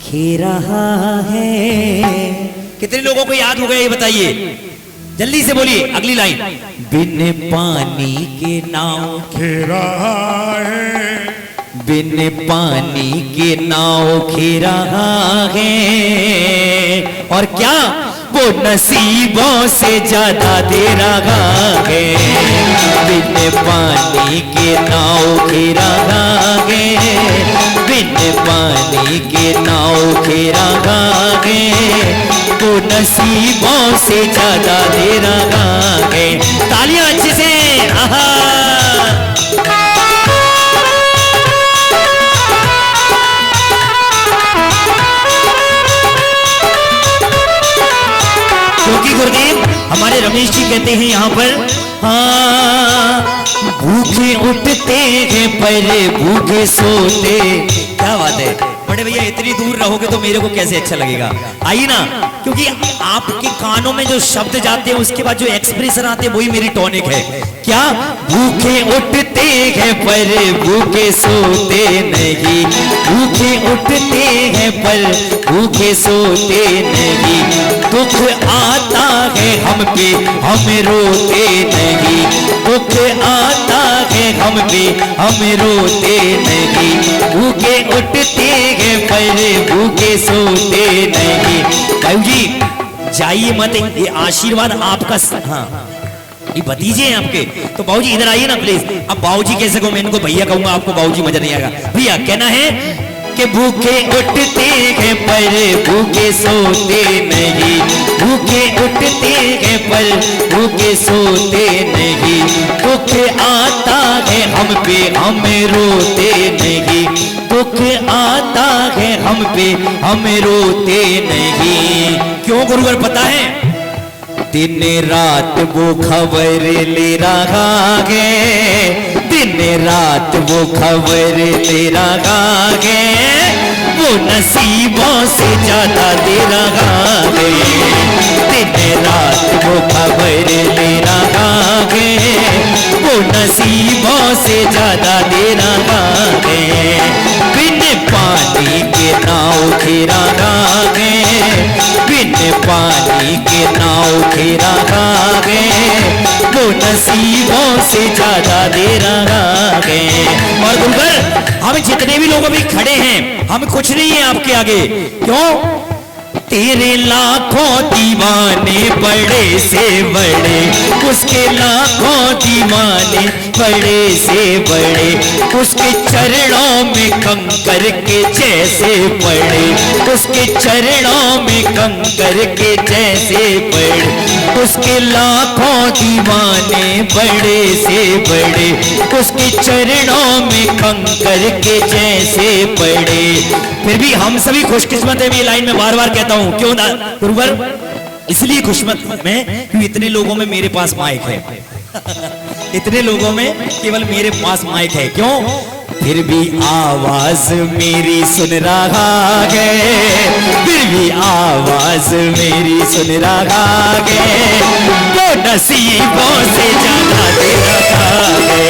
खे रहा है। कितने लोगों को याद हो गया ये बताइए, जल्दी से बोलिए अगली लाइन। बिन पानी के नाव खे रहा है, बिन पानी के नाव खे रहा है। और क्या वो नसीबों से ज्यादा दे रहा है। बिन पानी के नाव खे रहा है, बिन पानी के नाव खे रहा है। वो नसीबों से ज्यादा दे रहा है। तालियां अच्छे से। आहा क्योंकि गुरुदेव हमारे रमेश जी कहते हैं यहाँ पर, हाँ भूखे उठते हैं पर भूखे सोते। क्या बात है बड़े भैया, इतनी दूर रहोगे तो मेरे को कैसे अच्छा लगेगा। आइए ना, क्योंकि आपके कानों में जो शब्द जाते हैं उसके बाद जो एक्सप्रेशन आते हैं वही मेरी टॉनिक है। क्या भूखे उठते हैं पर भूखे सोते नहीं, भूखे उठते हैं पर भूखे सोते नहीं, दुख आता है हम पे हम रोते नहीं, दुख आता है हम पे हम रोते नहीं, भूखे उठते हैं पर भूखे सोते नहीं। भाई जी जाइए मत, ये आशीर्वाद आपका। हाँ ये भतीजे हैं आपके, तो बाबूजी इधर आइए ना प्लीज। अब बाबूजी कैसे कहूं मैं इनको, भैया कहूंगा आपको बाबूजी मजा नहीं आएगा। भैया कहना है कि भूखे उठते हैं पर भूखे सोते नहीं, भूखे उठते हैं पर भूखे सोते नहीं, दुख आता है हम पे हम रोते नहीं, दुख आता है हम पे हम रोते नहीं। क्यों गुरुवर पता है? दिन रात वो खबर ले रहा है, दिन रात वो खबर ले रहा है, वो नसीबों से ज्यादा दे रहा है। दिन रात वो खबर ले रहा है, वो नसीबों से ज्यादा दे रहा है। बिन पानी के नाव घेरा है, बिन पानी के नाव घेरा है, वो नसीबों से ज्यादा दे रहा है। और गुरुवर हम जितने भी लोग अभी खड़े हैं हम कुछ नहीं है आपके आगे। क्यों? तेरे लाखों दीवाने बड़े से बड़े, उसके लाखों दीवाने बड़े से बड़े, उसके चरणों में कंकर के जैसे पड़े, उसके चरणों में कंकर के जैसे पड़े, उसके लाखों दीवाने बड़े से बड़े, उसके चरणों में कंकर के जैसे पड़े। फिर भी हम सभी खुशकिस्मत है, ये लाइन में बार बार कहता हूं। क्यों ना गुरुवर? इसलिए खुशकिस्मत में कि इतने लोगों में मेरे पास माइक है इतने लोगों में केवल मेरे पास माइक है। क्यों? फिर भी आवाज मेरी सुन रहा है, फिर भी आवाज मेरी सुन रहा है, वो नसीबों से ज्यादा दे रहा है।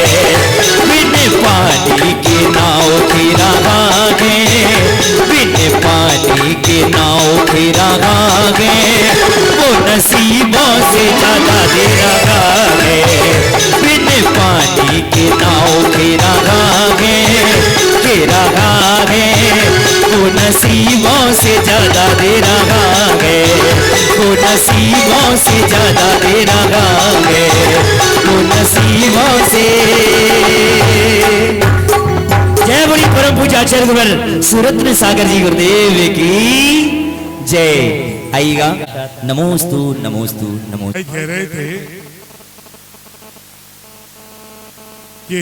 बिन पानी के नाव घेरा है, बिन पानी के नाव घेरा है, वो नसीबों से ज्यादा दे रहा है। बिन पानी के नाव घेरा है, घेरा है, वो नसीबों से ज्यादा दे रहा है, वो नसीबों से ज्यादा दे रहा है, वो नसीबों से। जय बोली परम पूज्य आचार्य गुरुवर सुरत्न सागर जी गुरुदेव की जय। आइएगा। नमोस्तु नमोस्तु नमोस्तु। कह रहे थे कि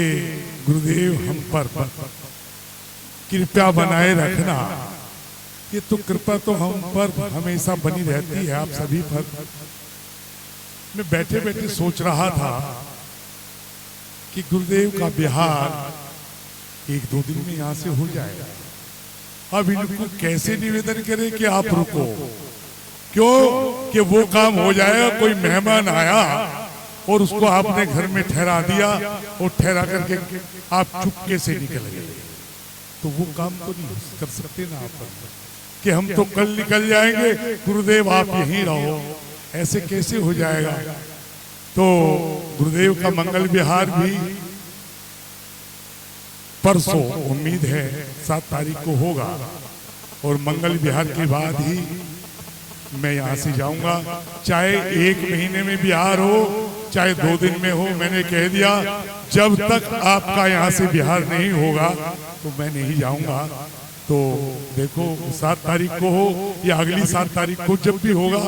गुरुदेव हम पर कृपा बनाए रखना। ये तो कृपा तो हम पर हमेशा बनी रहती है, आप सभी पर। मैं बैठे बैठे सोच रहा था कि गुरुदेव का बिहार 1-2 दिन में यहाँ से हो जाएगा। अब इनको कैसे निवेदन करें कि आप रुको? क्यों कि वो काम हो जाएगा, कोई मेहमान आया और उसको आपने घर में ठहरा दिया और ठहरा करके आप चुपके से निकल गए, तो वो काम तो नहीं कर सकते ना आप कि हम तो कल निकल जाएंगे, गुरुदेव आप यहीं रहो। ऐसे कैसे हो जाएगा? तो गुरुदेव का मंगल विहार भी परसों उम्मीद है 7 तारीख को होगा, और मंगल विहार के बाद ही मैं यहाँ से जाऊंगा। चाहे 1 महीने में बिहार हो, चाहे 2 दिन में हो, मैंने कह दिया जब तक आपका यहाँ से बिहार नहीं होगा तो मैं नहीं जाऊंगा। तो देखो 7 तारीख को हो या अगली 7 तारीख को जब भी होगा,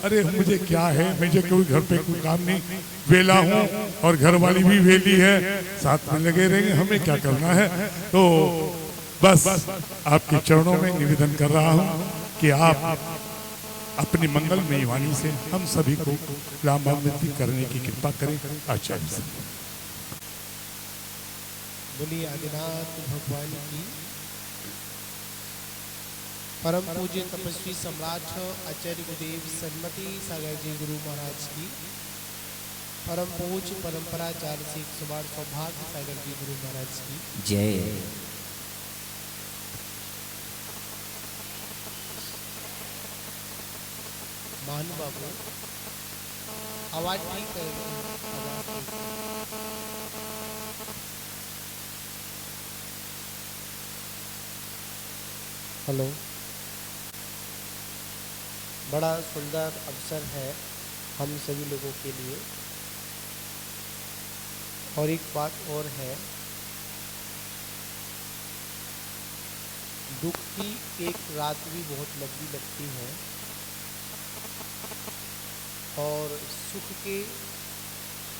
अरे मुझे क्या है, मुझे कोई घर पे कोई काम नहीं, वेला हूँ और घर वाली भी वेली है, साथ में लगे रहेंगे, हमें क्या करना है। तो बस आपके चरणों में निवेदन कर रहा हूँ कि आप अपनी मंगलमयी वाणी से हम सभी को लाभान्वित करने की कृपा करें। आचार्य से बोलिए आदिनाथ भगवान की। परम पूज्य तपस्वी सम्राट आचार्य गुरुदेव सन्मति सागर जी गुरु महाराज की, परम पूज्य परंपराचार्य श्री 108 सौभाग्य सागर जी गुरु महाराज की जय। महान बाबू आवाज ठीक करें। हेलो। बड़ा सुंदर अवसर है हम सभी लोगों के लिए। और एक बात और है, दुख की एक रात भी बहुत लंबी लगती है और सुख के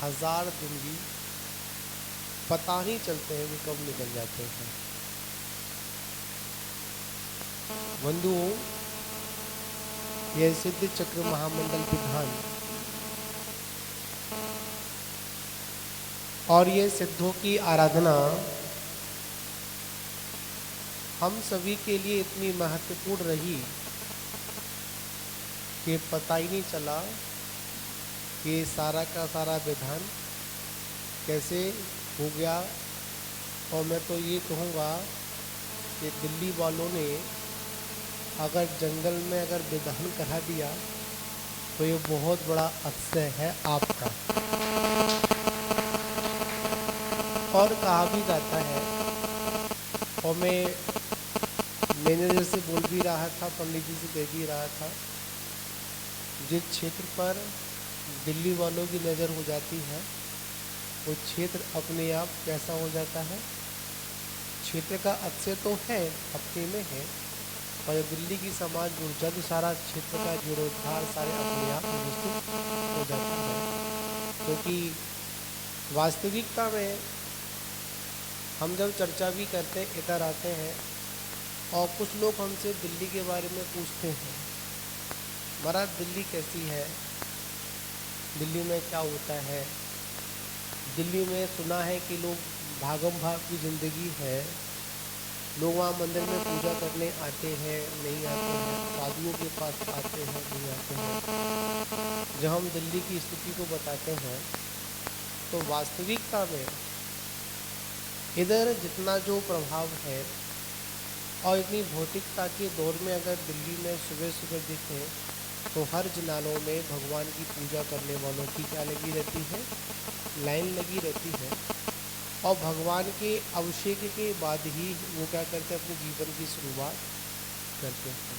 1000 दिन भी पता नहीं चलते हैं कि कब निकल जाते हैं। बंधुओं, यह सिद्ध चक्र महामंडल विधान और ये सिद्धों की आराधना हम सभी के लिए इतनी महत्वपूर्ण रही कि पता ही नहीं चला कि सारा का सारा विधान कैसे हो गया। और मैं तो ये कहूँगा कि दिल्ली वालों ने अगर जंगल में अगर विधान करा दिया तो ये बहुत बड़ा अतिशय है आपका। और कहा भी जाता है, और मैं मैनेजर से बोल भी रहा था, पंडित जी से कह भी रहा था, जिस क्षेत्र पर दिल्ली वालों की नज़र हो जाती है वो क्षेत्र अपने आप कैसा हो जाता है। क्षेत्र का अतिशय तो है, अपने में है, और दिल्ली की समाज ऊर्जा तो सारा क्षेत्र का जीर्णोद्धार सारे अपने आप व्यवस्थित हो जाता है। क्योंकि वास्तविकता में हम जब चर्चा भी करते हैं, इधर आते हैं और कुछ लोग हमसे दिल्ली के बारे में पूछते हैं, महाराज दिल्ली कैसी है, दिल्ली में क्या होता है। दिल्ली में सुना है कि लोग भागम भाग की ज़िंदगी है, लोग वहाँ मंदिर में पूजा करने आते हैं, नहीं आते हैं, साधुओं के पास आते हैं, नहीं आते हैं। जब हम दिल्ली की स्थिति को बताते हैं तो वास्तविकता में इधर जितना जो प्रभाव है और इतनी भौतिकता के दौर में अगर दिल्ली में सुबह सुबह दिखे तो हर जनालों में भगवान की पूजा करने वालों की क्या लगी रहती है, लाइन लगी रहती है। और भगवान के अभिषेक के बाद ही वो क्या करते हैं, अपने जीवन की शुरुआत करते हैं।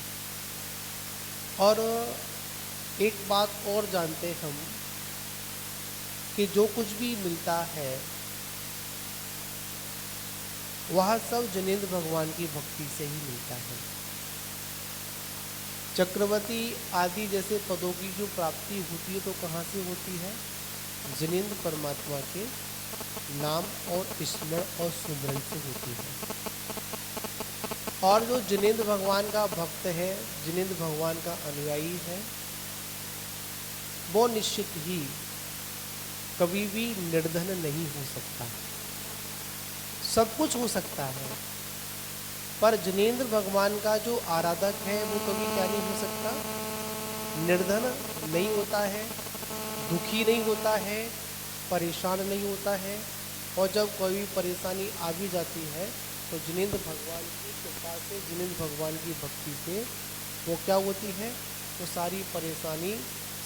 और एक बात और जानते हैं हम कि जो कुछ भी मिलता है वह सब जिनेंद्र भगवान की भक्ति से ही मिलता है। चक्रवर्ती आदि जैसे पदों की जो प्राप्ति होती है तो कहाँ से होती है, जिनेंद्र परमात्मा के नाम और स्मरण और सुमरण से होती है। और जो जिनेंद्र भगवान का भक्त है, जिनेंद्र भगवान का अनुयायी है, वो निश्चित ही कभी भी निर्धन नहीं हो सकता। सब कुछ हो सकता है, पर जिनेंद्र भगवान का जो आराधक है वो कभी क्या नहीं हो सकता, निर्धन नहीं होता है, दुखी नहीं होता है, परेशान नहीं होता है। और जब कोई परेशानी आ भी जाती है तो जिनेंद्र भगवान की कृपा से, जिनेंद्र भगवान की भक्ति से वो क्या होती है, वो सारी परेशानी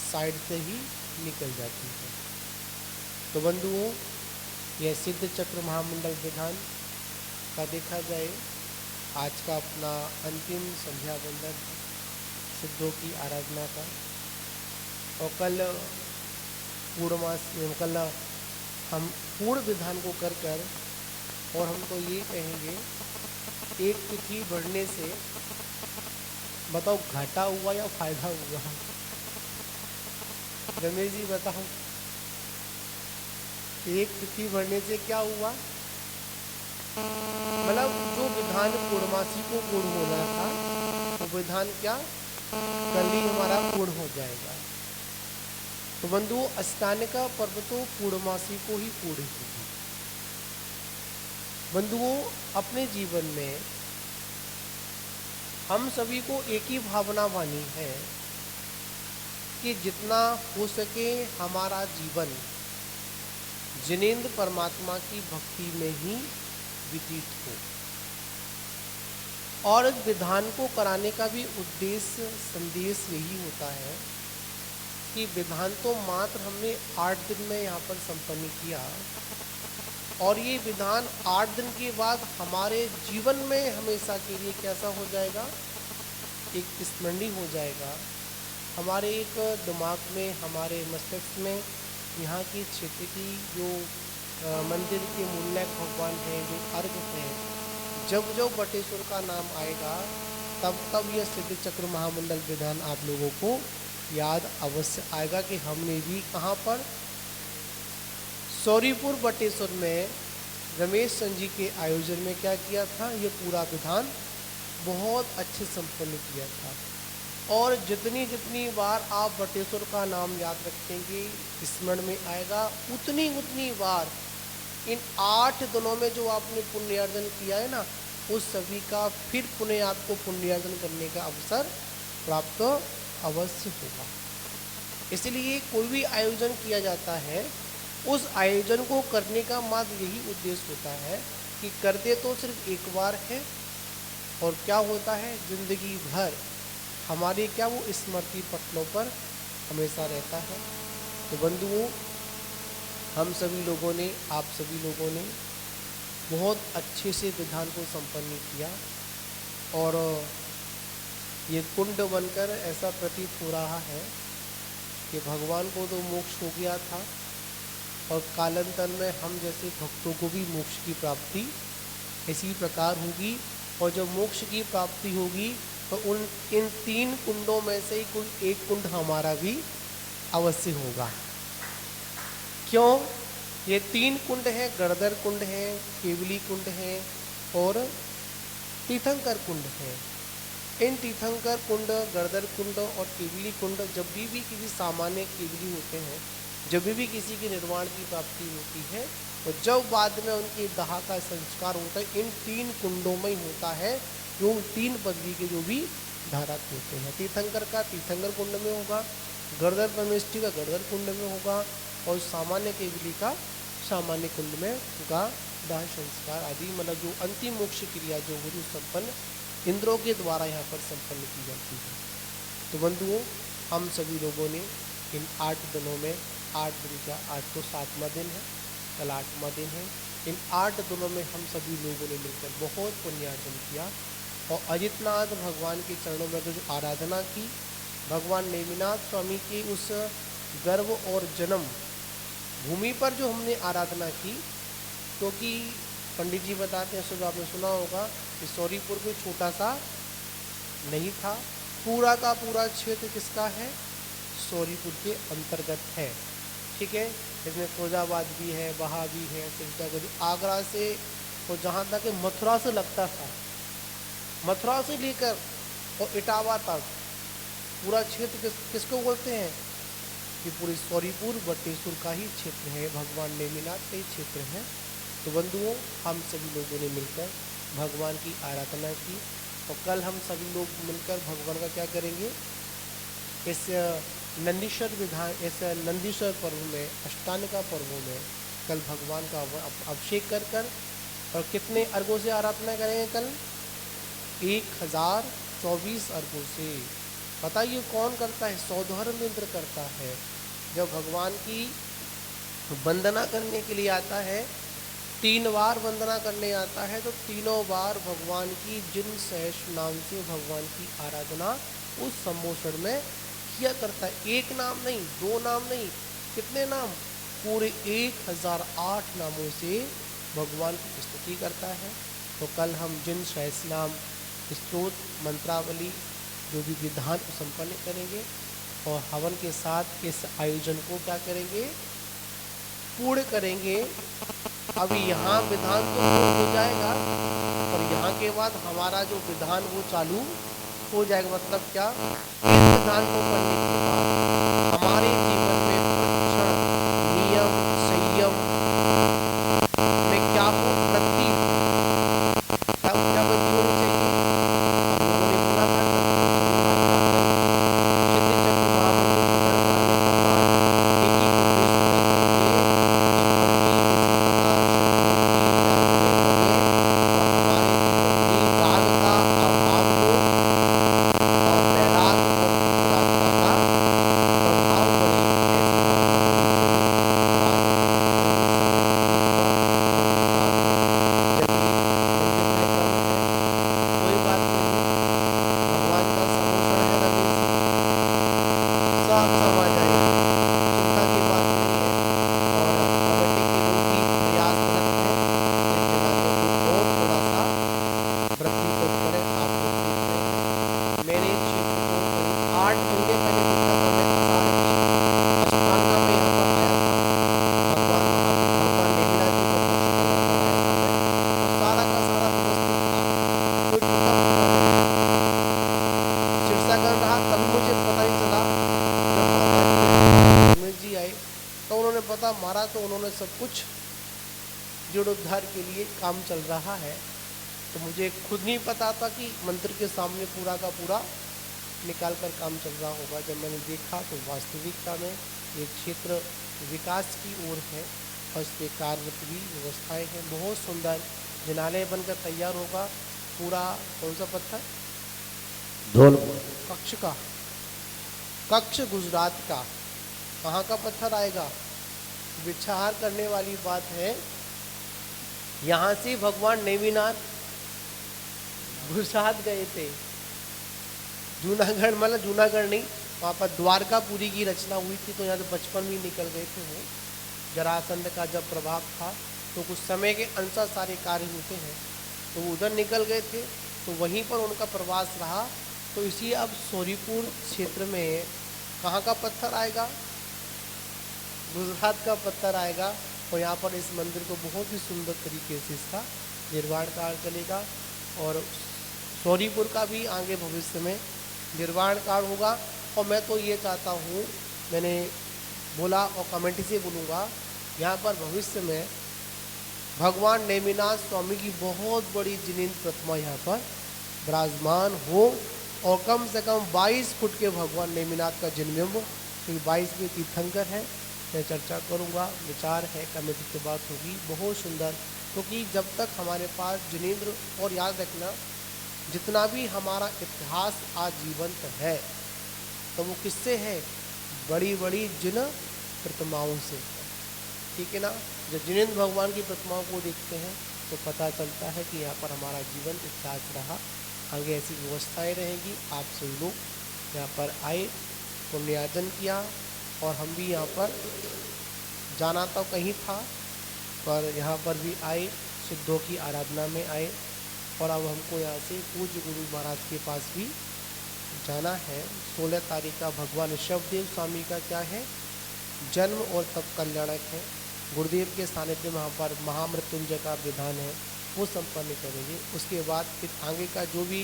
साइड से ही निकल जाती है। तो बंधुओं, यह सिद्ध चक्र महामंडल विधान का देखा जाए आज का अपना अंतिम संध्या बंदन सिद्धों की आराधना का। और कल पूर्णमास में कल हम पूर्ण विधान को कर और हम तो ये कहेंगे एक तिथि बढ़ने से बताओ घाटा हुआ या फायदा हुआ? रमेश जी बताओ, एक तिथि बढ़ने से क्या हुआ? मतलब जो विधान पूर्णमासी को पूर्ण होना था वो विधान क्या कल ही हमारा पूर्ण हो जाएगा। तो बंधुओं, अष्टानिका पर्व तो पूर्णमासी को ही पूर्ण होगी। बंधुओं, अपने जीवन में हम सभी को एक ही भावना वानी है कि जितना हो सके हमारा जीवन जिनेंद्र परमात्मा की भक्ति में ही व्यतीत हो। और इस विधान को कराने का भी उद्देश्य संदेश यही होता है कि विधान तो मात्र हमने 8 दिन में यहाँ पर संपन्न किया, और ये विधान 8 दिन के बाद हमारे जीवन में हमेशा के लिए कैसा हो जाएगा? एक स्मरणीय हो जाएगा। हमारे एक दिमाग में, हमारे मस्तिष्क में यहाँ की क्षेत्र की जो मंदिर के मूल्य भगवान हैं, जो अर्घ है, जब जब बटेश्वर का नाम आएगा तब तब यह सिद्ध चक्र महामंडल विधान आप लोगों को याद अवश्य आएगा कि हमने भी कहाँ पर सौरीपुर बटेश्वर में रमेश चंद जी के आयोजन में क्या किया था, ये पूरा विधान बहुत अच्छे संपन्न किया था। और जितनी जितनी बार आप बटेश्वर का नाम याद रखेंगे, स्मरण में आएगा, उतनी उतनी बार इन 8 दिनों में जो आपने पुण्यार्जन किया है ना, उस सभी का फिर पुण्य आपको पुण्यार्जन करने का अवसर प्राप्त अवश्य होगा। इसलिए कोई भी आयोजन किया जाता है, उस आयोजन को करने का मात्र यही उद्देश्य होता है कि करते तो सिर्फ एक बार है, और क्या होता है जिंदगी भर हमारे क्या वो स्मृति पटलों पर हमेशा रहता है। तो बंधुओं, हम सभी लोगों ने, आप सभी लोगों ने बहुत अच्छे से विधान को संपन्न किया, और ये कुंड बनकर ऐसा प्रतीत हो रहा है कि भगवान को तो मोक्ष हो गया था, और कालांतर में हम जैसे भक्तों को भी मोक्ष की प्राप्ति इसी प्रकार होगी। और जब मोक्ष की प्राप्ति होगी तो इन 3 कुंडों में से ही कोई एक कुंड हमारा भी अवश्य होगा। क्यों? ये 3 कुंड हैं, गणधर कुंड है, केवली कुंड है और तीर्थंकर कुंड है। इन तीर्थंकर कुंड, गणधर कुंड और केवली कुंड जब भी किसी सामान्य केवली होते हैं, जब भी किसी के निर्वाण की प्राप्ति होती है, तो जब बाद में उनकी दाह का संस्कार होता है, इन 3 कुंडों में ही होता है, जो 3 पदवी के जो भी धारक होते हैं। तीर्थंकर का तीर्थंकर कुंड में होगा, गणधर परमेष्ठी का गणधर कुंड में होगा, और सामान्य केवली का सामान्य कुंड में होगा। दाह संस्कार आदि मतलब जो अंतिम मोक्ष क्रिया जो गुरु संपन्न इंद्रों के द्वारा यहाँ पर संपन्न की जाती है। तो बंधुओं, हम सभी लोगों ने इन 8 दिनों में, 8 दिन का, आज तो 7वां दिन है, कल 8वां दिन है, इन 8 दिनों में हम सभी लोगों ने मिलकर बहुत पुण्यार्जन किया, और अजितनाथ भगवान के चरणों में जो आराधना की, भगवान नेमिनाथ स्वामी की उस गर्भ और जन्म भूमि पर जो हमने आराधना की, क्योंकि पंडित जी बताते हैं, सुबह आपने सुना होगा कि सौरीपुर कोई छोटा सा नहीं था, पूरा का पूरा क्षेत्र किसका है? सौरीपुर के अंतर्गत है। ठीक है, इसमें फिरोजाबाद भी है, बहा भी है, सिद्धागढ़, आगरा से और जहाँ तक मथुरा से लगता था, मथुरा से लेकर और इटावा तक पूरा क्षेत्र किसको बोलते हैं? कि पूरी सौरीपुर बटेश्वर का ही क्षेत्र है, भगवान नेमिनाथ का ही क्षेत्र है। तो बंधुओं, हम सभी लोगों ने मिलकर भगवान की आराधना की, और कल हम सभी लोग मिलकर भगवान का क्या करेंगे? इस नंदीश्वर विधान, इस नंदीश्वर पर्व में, अष्टानिका पर्वों में कल भगवान का अभिषेक कर और कितने अर्घों से आराधना करेंगे कल? 1024 अर्घों से। बताइए कौन करता है? सौधर्म इंद्र करता है। जब भगवान की वंदना करने के लिए आता है, 3 बार वंदना करने आता है, तो तीनों बार भगवान की जिन सहस्र नाम से भगवान की आराधना उस सम्मोषण में किया करता है। 1 नाम नहीं, 2 नाम नहीं, कितने नाम? पूरे 1008 नामों से भगवान की स्तुति करता है। तो कल हम जिन सहस्रनाम स्तोत्र मंत्रावली जो भी विधान को संपन्न करेंगे और हवन के साथ इस आयोजन को क्या करेंगे, पूर्ण करेंगे। अभी यहाँ विधान तो पूर्ण हो जाएगा और यहाँ के बाद हमारा जो विधान वो चालू हो जाएगा। मतलब क्या, इस विधान को करने के बाद हमारे जीवन में प्रतिक्षण नियम संयम में क्या हो, वृद्धि क्या क्या वृद्धि होनी चाहिए। हम लोगों ने बोला था सिद्धि चक्र महामंत्र मारा तो उन्होंने सब कुछ जीर्णोद्धार के लिए काम चल रहा है। तो मुझे खुद नहीं पता था कि मंत्र के सामने पूरा का पूरा निकाल कर काम चल रहा होगा। जब मैंने देखा तो वास्तविकता में ये क्षेत्र विकास की ओर है और इस पे कार्यरत भी व्यवस्थाएँ हैं। बहुत सुंदर जिनालय बनकर तैयार होगा। पूरा कौन सा पत्थर, धौलपुर कक्ष का, कक्ष गुजरात का। कहाँ का पत्थर आएगा, विचार करने वाली बात है। यहाँ से भगवान नेमिनाथ गुजरात गए थे, जूनागढ़, मतलब जूनागढ़ नहीं, वहाँ पर द्वारकापुरी की रचना हुई थी। तो यहाँ से बचपन में निकल गए थे वो। जरासंध का जब प्रभाव था तो कुछ समय के अनुसार सारे कार्य होते हैं, तो वो उधर निकल गए थे, तो वहीं पर उनका प्रवास रहा। तो इसी अब सोरीपुर क्षेत्र में कहाँ का पत्थर आएगा, गुजरात का पत्थर आएगा। और यहाँ पर इस मंदिर को बहुत ही सुंदर तरीके से इसका निर्माण कार्य चलेगा और सोरीपुर का भी आगे भविष्य में निर्माण कार्य होगा। और मैं तो ये चाहता हूँ, मैंने बोला और कमेंट से बोलूँगा, यहाँ पर भविष्य में भगवान नेमिनाथ स्वामी की बहुत बड़ी जिनिंद प्रतिमा यहाँ पर विराजमान हो और कम से कम 22 फुट के भगवान नेमिनाथ का जिनबिंब, क्योंकि 22 में तीर्थंकर है। मैं चर्चा करूंगा, विचार है, कमेटी की बात होगी। बहुत सुंदर, क्योंकि जब तक हमारे पास जिनेंद्र, और याद रखना जितना भी हमारा इतिहास आज जीवंत है तो वो किससे है, बड़ी बड़ी जिन प्रतिमाओं से। ठीक है ना। जब जिनेंद्र भगवान की प्रतिमाओं को देखते हैं तो पता चलता है कि यहाँ पर हमारा जीवंत इतिहास रहा। आगे ऐसी व्यवस्थाएं रहेगी। आप सभी लोग यहाँ पर आए, पुण्यार्जन किया और हम भी यहाँ पर जाना तो कहीं था, पर यहाँ पर भी आए, सिद्धों की आराधना में आए। और अब हमको यहाँ से पूज्य गुरु महाराज के पास भी जाना है। 16 तारीख का भगवान ऋषभदेव स्वामी का क्या है, जन्म और तप कल्याणक है। गुरुदेव के सानिध्य में वहाँ पर महामृत्युंजय का विधान है, वो संपन्न करेंगे। उसके बाद फिर आगे का जो भी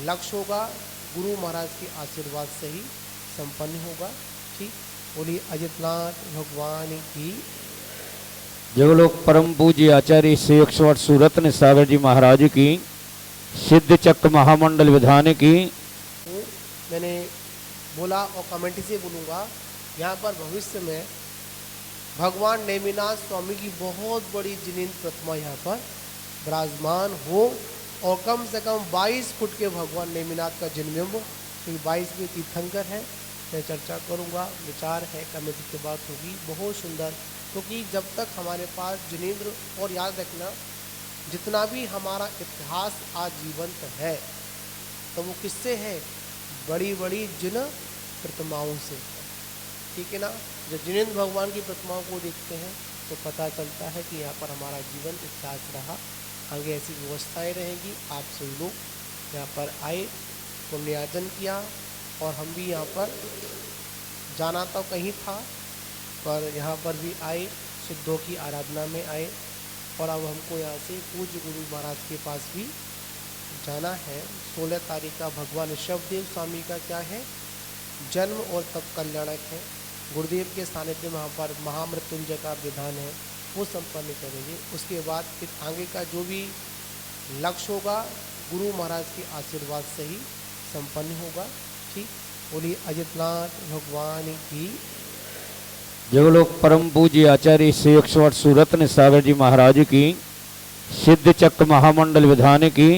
लक्ष्य होगा गुरु महाराज के आशीर्वाद से ही संपन्न होगा। ठीक, बोलिए अजितनाथ भगवान की। जो लोग परम पूज्य आचार्य श्री 108 सुरत्न सागर जी महाराज की सिद्ध चक्र महामंडल विधान की। मैंने बोला और कमेंट से बोलूँगा, यहाँ पर भविष्य में भगवान नेमिनाथ स्वामी की बहुत बड़ी जिनेंद्र प्रतिमा यहाँ पर विराजमान हो और कम से कम 22 फुट के भगवान नेमिनाथ का जिनबिंब, क्योंकि 22 में तीर्थंकर है। मैं चर्चा करूँगा, विचार है, कमेटी की बात होगी। बहुत सुंदर, क्योंकि जब तक हमारे पास जिनेंद्र, और याद रखना जितना भी हमारा इतिहास आज जीवंत है तो वो किससे है, बड़ी बड़ी जिन प्रतिमाओं से। ठीक है ना। जब जिनेंद्र भगवान की प्रतिमाओं को देखते हैं तो पता चलता है कि यहाँ पर हमारा जीवंत इतिहास रहा। आगे ऐसी व्यवस्थाएं रहेंगी। आप सभी लोग यहाँ पर आए, पुण्यार्जन किया, और हम भी यहाँ पर जाना तो कहीं था, पर यहाँ पर भी आए, सिद्धों की आराधना में आए, और अब हमको यहाँ से पूज्य गुरु महाराज के पास भी जाना है। 16 तारीख का भगवान ऋषभदेव स्वामी का क्या है, जन्म और तप कल्याणक है। गुरुदेव के सानिध्य में वहाँ पर महामृत्युंजय का विधान है, वो संपन्न करेंगे। उसके बाद फिर आगे का जो भी लक्ष्य होगा गुरु महाराज के आशीर्वाद से ही संपन्न होगा। ठीक, बोलिए अजितनाथ भगवान की। जगलोक परम पूज्य आचार्य श्री 108 सुरत्न सागर जी महाराज की, सिद्ध चक्र महामंडल विधान की,